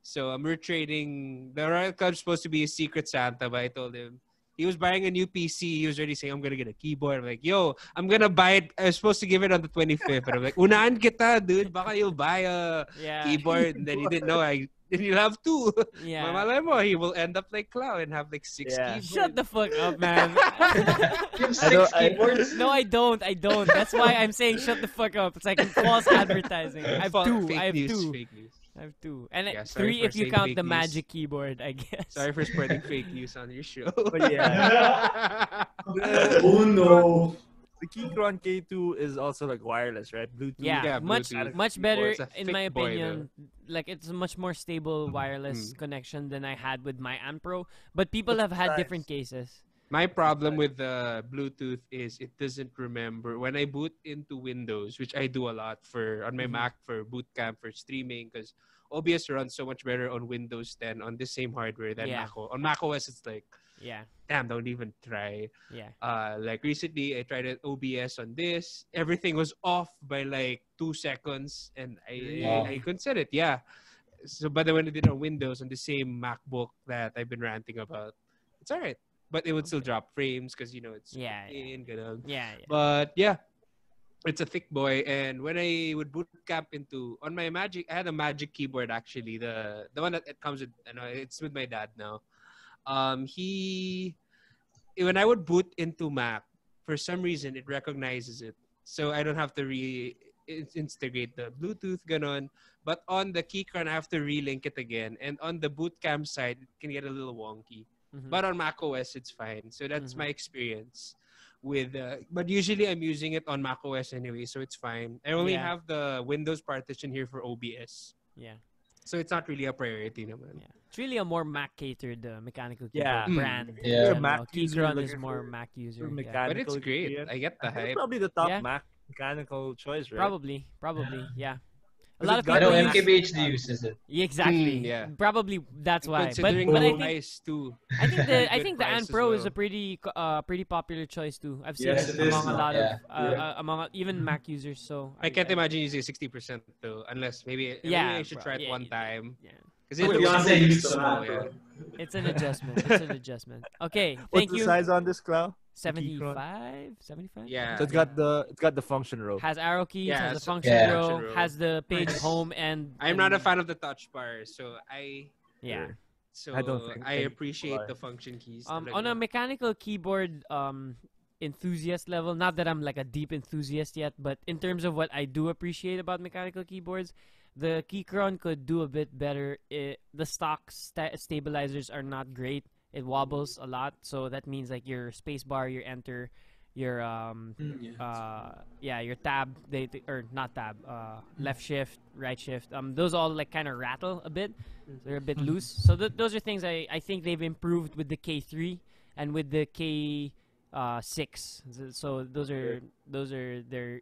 So I'm retraining... The Royal Club's supposed to be a secret Santa, but I told him... He was buying a new PC. He was already saying, I'm going to get a keyboard. I'm like, yo, I'm going to buy it. I was supposed to give it on the 25th. And I'm like, unaan kita, dude. Baka you'll buy a Yeah. keyboard. And then he didn't know. Then you'll have 2. Yeah. Mamalay mo, he will end up like Cloud and have like 6 Yeah. keyboards. Shut the fuck up, man. You have I 6 don't- keyboards? No, I don't. That's why I'm saying shut the fuck up. It's like false advertising. I have 2. Fake I have news, 2. Fake news. I have 2. And Yeah, sorry 3 for if you saying count fake the news. magic keyboard, I guess. Sorry for spreading fake news on your show. But yeah, Oh no. the Keychron K2 is also like wireless, right? Bluetooth. Yeah, Yeah, much Bluetooth. much better It's a in thick my boy, opinion. Like it's a much more stable wireless connection than I had with my Anpro. But people have had different cases. My problem with the Bluetooth is it doesn't remember when I boot into Windows, which I do a lot on my Mac for boot camp for streaming because OBS runs so much better on Windows 10 on the same hardware than Yeah. Mac OS. On Mac OS, it's like, Yeah, damn, don't even try. yeah. Like recently, I tried an OBS on this. Everything was off by like 2 seconds, and I couldn't set it. Yeah. So, but then when I did it on Windows on the same MacBook that I've been ranting about, it's alright. But it would still drop frames because it's Yeah, ganun. Yeah. But yeah, it's a thick boy. And when I would boot camp on my Magic, I had a Magic keyboard actually. The one that it comes with, it's with my dad now. When I would boot into Mac, for some reason it recognizes it, so I don't have to instigate the Bluetooth ganon. But on the Keychron, I have to relink it again, and on the boot camp side, it can get a little wonky. But on Mac OS, it's fine. So that's my experience with. But usually I'm using it on Mac OS anyway, so it's fine. I only Yeah. have the Windows partition here for OBS. Yeah. So it's not really a priority naman. Yeah. It's really a more Mac catered mechanical keyboard Yeah. brand. Yeah. in You're a general. Mac user Keychron is looking more for- Mac user. for Yeah. mechanical But it's great. experience. I get the I think hype. probably the top Yeah. Mac mechanical choice, right? Probably, yeah. A Has lot it of got I know people Mac- use, MKBHD uses it. Yeah, exactly. Yeah. Probably that's why. But Considering but the I think price too. I think Good the price as Anpro is well. a pretty popular choice too. I've seen Yes, it it is. among a lot of Yeah. among even Mac users. So I can't imagine using 60% though, unless maybe Yeah, I should try it yeah, one time. Yeah, Because So it Beyonce looks used to small, Mac, yeah. bro. it's an adjustment. It's an adjustment. Okay, What's thank the you. size on this, Cloud? 75? 75? Yeah. So it's got the function row. Has arrow keys, Yeah, has a so- function Yeah. row, Function row. has the page Nice. home and I'm not a and- fan of the touch bar, so I Yeah. I don't think I many appreciate people are. the function keys. On talaga. a mechanical keyboard enthusiast level, not that I'm like a deep enthusiast yet, but in terms of what I do appreciate about mechanical keyboards, the Keychron could do a bit better. The stock stabilizers are not great. It wobbles a lot, so that means like your spacebar, your enter, your your tab, or not tab, left shift, right shift. Those all like kind of rattle a bit. They're a bit loose. So those are things I think they've improved with the K3 and with the 6. So those are their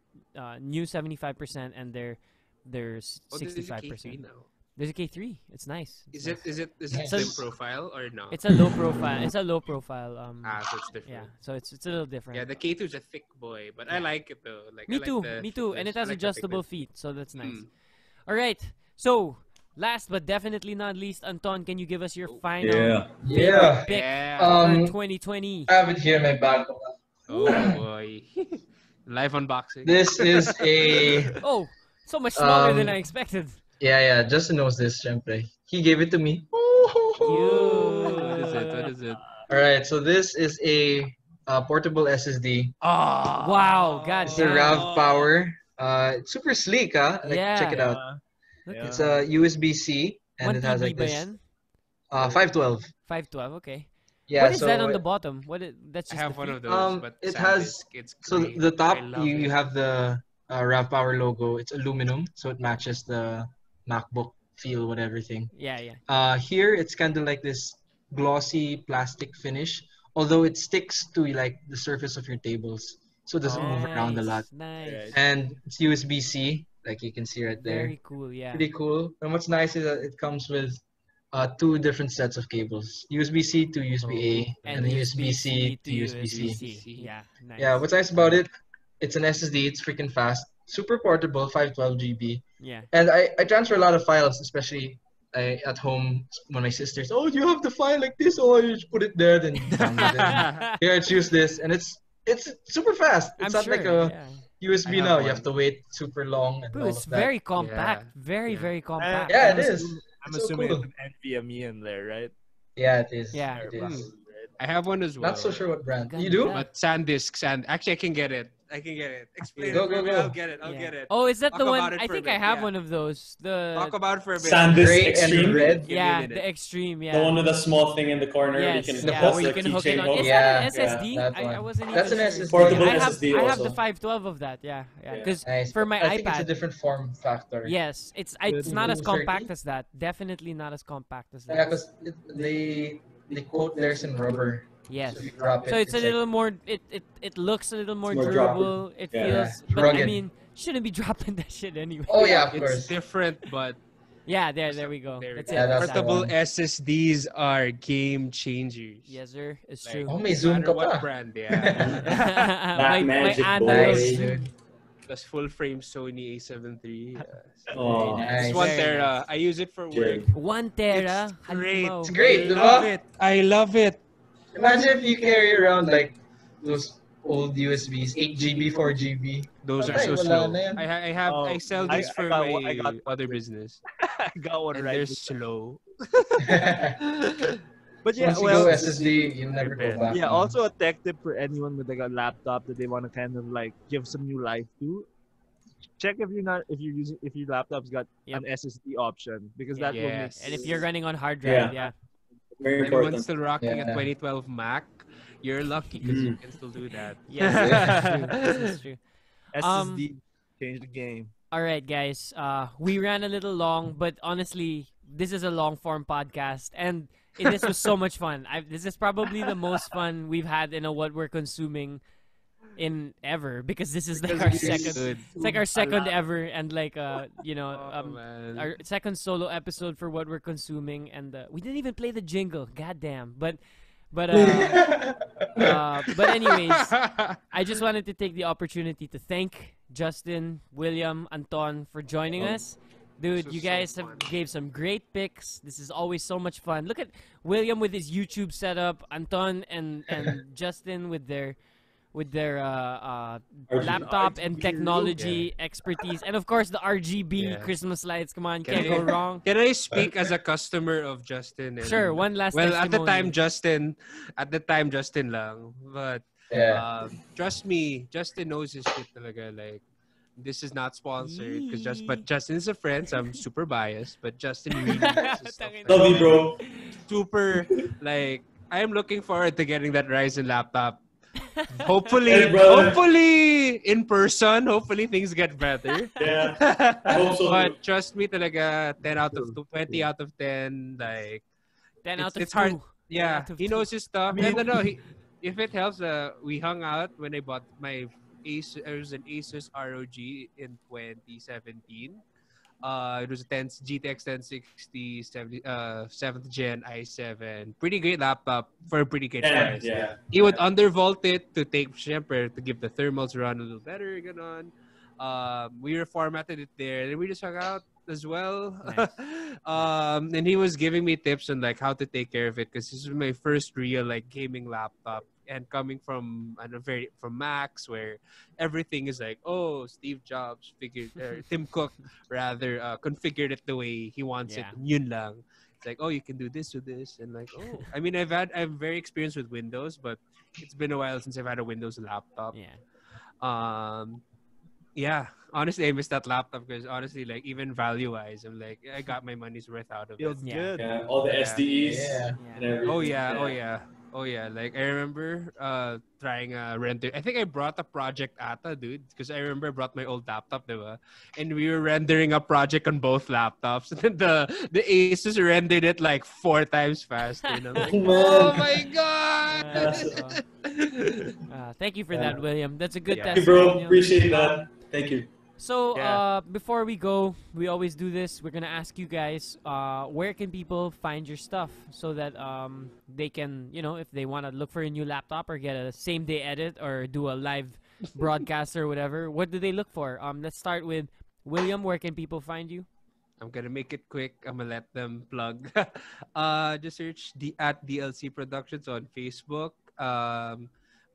new 75% and their Oh, there's a K3 65%. now. There's a K3. It's nice. Is it Nice. slim profile or no? It's a low profile. It's a low profile. So it's different. Yeah. So it's a little different. Yeah, the K2 is a thick boy, but I like it though. Like Me I like too. the Me too. And it has thickness. I like the adjustable thickness. feet, so that's nice. Mm. All right. So last but definitely not least, Anton, can you give us your final Yeah. pick Yeah. for 2020? I have it here in my back. Oh boy. Live unboxing. This is a Oh, so much smaller than I Um, expected. yeah. Justin knows this, syempre. He gave it to me. What is it? What is it? All right, so this is a portable SSD. Oh, Wow, god It's a damn. RAV power. It's super sleek, huh? Like, Yeah. check it out. Look Yeah. at It's a USB-C, and 1 it has TB like ba this. yan? 512. 512, okay. Yeah. What is so that on the bottom? That's I just have the one feet? of those, but it SanDisk, has- it's So great. the top, I love you it. have the RAV power logo. It's aluminum, so it matches the MacBook feel, whatever thing. Yeah. Here it's kind of like this glossy plastic finish, although it sticks to like the surface of your tables, so it doesn't move around a lot. Nice. And it's USB-C, like you can see right there. Very cool, yeah. Pretty cool. And what's nice is that it comes with 2 different sets of cables: USB-C to USB-A, and then USB-C to USB-C. Yeah, nice. Yeah, what's nice about it? It's an SSD. It's freaking fast, super portable, 512 GB. Yeah. And I transfer a lot of files, especially at home when my sisters, oh, you have the file like this, oh, you just put it there, then download it. Here, choose this, and it's super fast. It's I'm not sure, like a yeah. USB I have now. You one. have to wait super long and Dude, all it's of that. very compact. Yeah. Very, Yeah. very compact. Yeah, I'm it is. assuming- I'm It's so assuming cool. it's an NVMe in there, right? Yeah, it is. Yeah. It is. I have one as well. Not so sure what brand. Ganda. You do? But SanDisk, Actually, I can get it. Explain Go, it. go, for me. go. I'll get it. I'll Yeah. get it. Oh, is that Talk the one? about it I for a think I bit, have yeah. one of those. The Talk about it for a bit. SanDisk Gray Extreme. and red. Give me a yeah, minute. the extreme. Yeah. The one with the small thing in the corner where you Yes, can The yeah, press where the you can hook it keychain on. hook. Is Yeah, that an SSD? that I one. wasn't That's even an sure. SSD. Portable I have SSD I have also. the 512 of that. Yeah. Yeah. Because Nice. for my I think it's a iPad, different form factor. yes, it's not as 230? compact as that. Definitely not as compact as Yeah, that. because they coat theirs in rubber. Yes. So if you drop it, So it's a like- little more. It looks a little more more durable. It Yeah. feels, Yeah. but I Rugged. mean, shouldn't be dropping that shit anyway. Oh yeah, of It's course. different, but Yeah, there we go. there That's we it. Yeah, go. that's the Portable one. SSDs are game changers. Yes, sir. It's Like, true. Oh, may no zoom matter ka what pa. brand, yeah. my Magic Android. boy. Zoom. Plus full frame Sony A7 III. Oh, Nice. It's 1 Very tera. nice. I use it for work. Jig. 1 tera. It's great. Halimaw. It's great, I diba? love it. I love it. Imagine if you carry around like those old USBs, 8 GB, 4 GB. Those are Patay, so wala slow. na yan. I sell I- these I for got my one- I got other business. I got one And right. they're this time. slow. But yeah, Once you well, go SSD, you'll never go back. yeah. Also, a tech tip for anyone with like a laptop that they want to kind of like give some new life to. Check if your laptop's got Yep. an SSD option because Yeah. that will make. Yes. And if you're running on hard drive, yeah. Very Anyone important. still rocking a Yeah. 2012 Mac, you're lucky because you can still do that. Yes, that's true. That's true. SSD change the game. All right, guys. We ran a little long, but honestly, this is a long form podcast, and this was so much fun. This is probably the most fun we've had in a what we're consuming in ever because this is like our second. Good. It's like our second ever, and like Man. our second solo episode for what we're consuming, and we didn't even play the jingle. Goddamn! But anyways, I just wanted to take the opportunity to thank Justin, William, Anton for joining us. Dude, This you was so guys fun. gave some great picks. This is always so much fun. Look at William with his YouTube setup, Anton and Justin with their laptop and technology expertise, and of course the RGB Yeah. Christmas lights. Come on, Can can't I- go wrong. Can I speak as a customer of Justin? And, Sure, one last Well, at the testimony. time, Justin lang. But Yeah. trust me, Justin knows his shit talaga. Like, this is not sponsored but Justin is a friend, so I'm super biased. But Justin really knows his stuff. Tangina. Love you, bro. Super, like, I'm looking forward to getting that Ryzen laptop. Hopefully, Hey, brother. hopefully in person. Hopefully things get better. Yeah. I hope so. But trust me, talaga 10 out of 20 out of 10. Like, 10 out of it's 2. hard. Yeah, out of he two. knows his stuff. And no, if it helps, we hung out when I bought my Asus. It was an Asus ROG in 2017. It was a 10 GTX 1060 7th gen i7. Pretty great laptop for a pretty great price. Yeah. He would undervolt it to take syempre to give the thermals run a little better. Ganon. We reformatted it there, and we just hung out as well. Nice. And he was giving me tips on like how to take care of it because this was my first real like gaming laptop. And coming from from Macs, where everything is like, oh, Steve Jobs Tim Cook rather configured it the way he wants it. Yun lang. It's like, oh, you can do this with this, and like, oh, I mean, I'm very experienced with Windows, but it's been a while since I've had a Windows laptop. Yeah. Honestly, I missed that laptop because honestly, like even value-wise, I'm like, I got my money's worth out of it. Feels good. Yeah, all the SDEs. Yeah. And everything. Oh yeah. Like I remember trying a render. I think I brought a project ata, dude, because I remember I brought my old laptop, diba? And we were rendering a project on both laptops. And then the Asus rendered it like 4 times faster. And I'm like, oh my god! Thank you for that, William. That's a good Thank you, testimonial. bro. Appreciate that. Thank you. So, before we go, we always do this. We're gonna ask you guys, where can people find your stuff so that they can, if they want to look for a new laptop or get a same-day edit or do a live broadcast or whatever, what do they look for? Let's start with William. Where can people find you? I'm gonna make it quick. I'm gonna let them plug. Just search at DLC Productions on Facebook.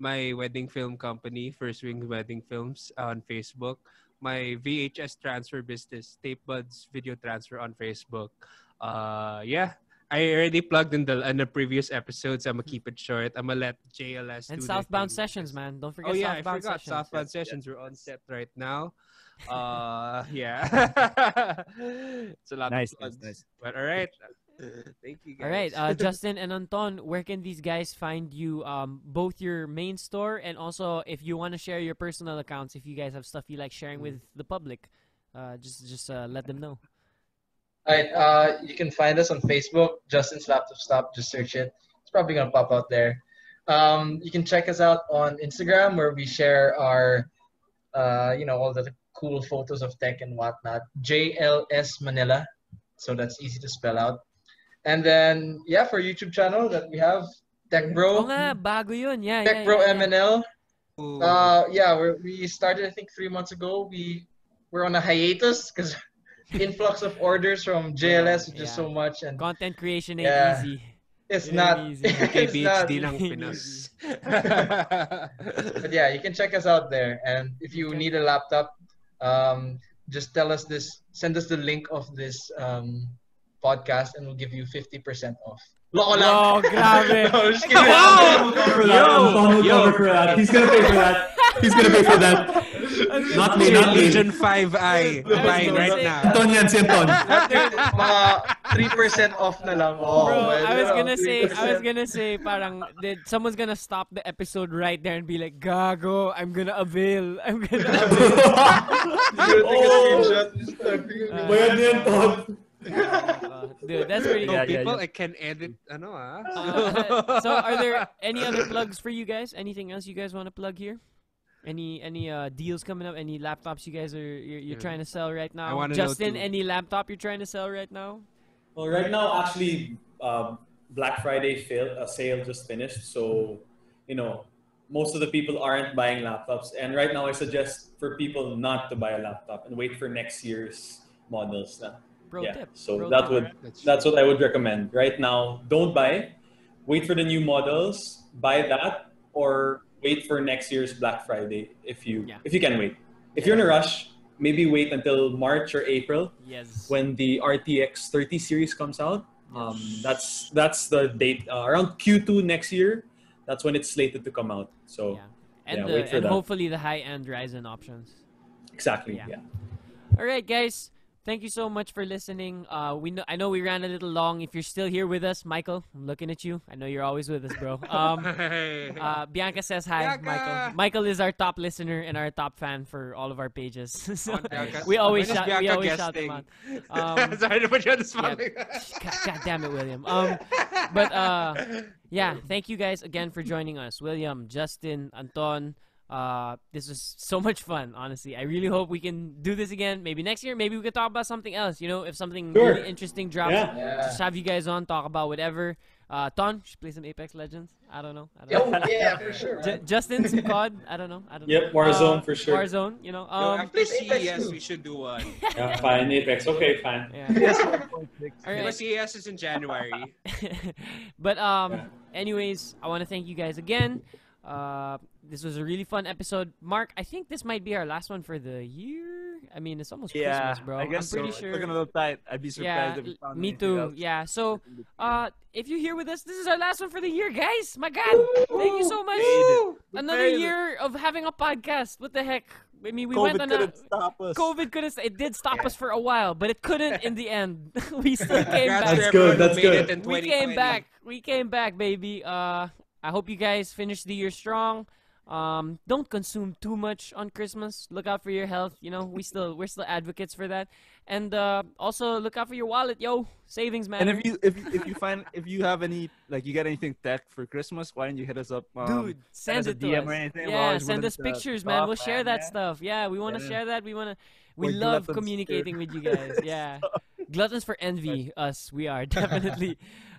My wedding film company, First Wing Wedding Films, on Facebook. My VHS transfer business, Tape Buds Video Transfer on Facebook. I already plugged in the previous episodes. I'm gonna keep it short. I'm gonna let JLS And do Southbound their thing. Sessions, man. Don't forget I Southbound forgot Sessions. Southbound Sessions. We're on set right now. Yeah. It's a lot Nice, of plugs. nice. But all right. Thank you, guys. All right, Justin and Anton, where can these guys find you? Both your main store and also if you want to share your personal accounts, if you guys have stuff you like sharing with the public, just let them know. All right, you can find us on Facebook, Justin's Laptop Stop. Just search it. It's probably gonna pop out there. You can check us out on Instagram where we share our, all the cool photos of tech and whatnot. JLS Manila, so that's easy to spell out. And then for YouTube channel that we have, Tech Bro. Oh nga, bago yun. Yeah, Tech Bro MNL. Ooh. We started I think 3 months ago. We're on a hiatus because influx of orders from JLS, which is so much, and content creation ain't easy. it's It not. ain't easy. It's not. KBHD ng Pinas. But you can check us out there. And if you need a laptop, just send us the link of this podcast, and we'll give you 50% off. Loko lang. Oh, grabe. No, just kidding. Anton will cover for that. He's gonna pay for that. He's gonna pay for that. Not me, not me. Legion 5i. Buying right now. Anton yan, si Anton. Mga 3% off na lang. Oh, Bro, man, I was you know, gonna say, parang someone's gonna stop the episode right there and be like, "Gago, I'm gonna avail." You're gonna take a screenshot. Bayad niya, Anton. Dude, that's pretty No, good. people, I can edit. So, are there any other plugs for you guys? Anything else you guys want to plug here? Any deals coming up? Any laptops you guys you're trying to sell right I now? wanna know Justin, too. any laptop you're trying to sell right now? Well, right now, actually, Black Friday sale just finished. So, most of the people aren't buying laptops. And right now, I suggest for people not to buy a laptop and wait for next year's models. Pro tip. So Pro tip. that's what I would recommend. Right now, don't buy. Wait for the new models. Buy that, or wait for next year's Black Friday if you can wait. If you're in a rush, maybe wait until March or April. Yes. When the RTX 30 series comes out. That's the date around Q2 next year. That's when it's slated to come out. So wait for and that. hopefully the high-end Ryzen options. Exactly. Yeah. Yeah. All right, guys. thank you so much for listening. I know we ran a little long. If you're still here with us, Michael, I'm looking at you. I know you're always with us, bro. Bianca says hi, Bianca! Michael. Michael is our top listener and our top fan for all of our pages. So Bianca- we always When is shout Bianca shout them guesting? out. Sorry to put you on the spot. God damn it, William. Yeah, thank you guys again for joining us. William, Justin, Anton. This was so much fun, honestly. I really hope we can do this again. Maybe next year, maybe we could talk about something else. If something Sure. really interesting drops, just have you guys on, talk about whatever. Ton, should play some Apex Legends. I don't know. Oh, yeah, for sure. man. Justin, some COD. I don't know. Yep, Warzone for sure. Warzone, After CES, we should do one. Yeah, fine. Apex. Okay, fine. yeah. All Because right. CES is in January. But anyways, I want to thank you guys again. This was a really fun episode. Mark, I think this might be our last one for the year. I mean, it's almost Yeah, Christmas, bro. I guess I'm pretty so. sure. It's looking a little tight. I'd be surprised if we found me anything too. else. Yeah. So, if you're here with us, this is our last one for the year, guys. My God, thank you so much. Another made it. year of having a podcast. What the heck? I mean, we COVID went on a couldn't stop us. COVID couldn't. It did stop us for a while, but it couldn't in the end. We still came Congrats back. to That's everyone good, who that's made good. it in We 2020. came back. We came back, baby. I hope you guys finish the year strong. Don't consume too much on Christmas. Look out for your health. We're still advocates for that. And also look out for your wallet, yo. Savings, man. And if you have any, like, you get anything tech for Christmas, why don't you hit us up? Dude, send us a it to DM us. or anything. We're Yeah, always send willing us to pictures, man. talk, We'll share that yeah. stuff. Yeah, we want to Yeah. share that. We We're love gluttons communicating here. with you guys. Yeah. Gluttons for envy, us. We are, definitely.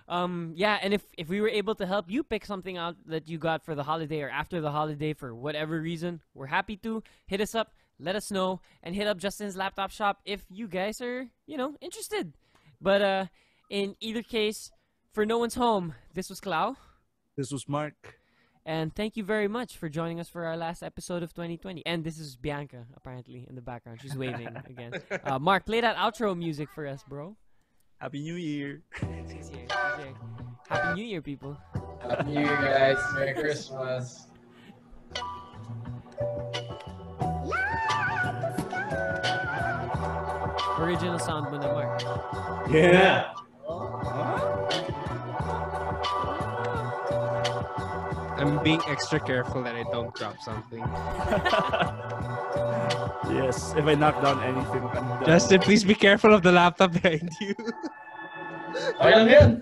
Yeah, and if we were able to help you pick something out that you got for the holiday or after the holiday for whatever reason, we're happy to. Hit us up, let us know, and hit up Justin's laptop shop if you guys are, interested. But in either case, for no one's home, this was Clau. This was Mark. And thank you very much for joining us for our last episode of 2020. And this is Bianca, apparently, in the background. She's waving again. Mark, play that outro music for us, bro. Happy New Year. She's here. Happy New Year, people. Happy New Year, guys. Merry Christmas. Original sound mo na, Mark. Yeah. I'm being extra careful that I don't drop something. Yes, if I knock down anything, I'm done. Justin, please be careful of the laptop behind you. Okay lang yan.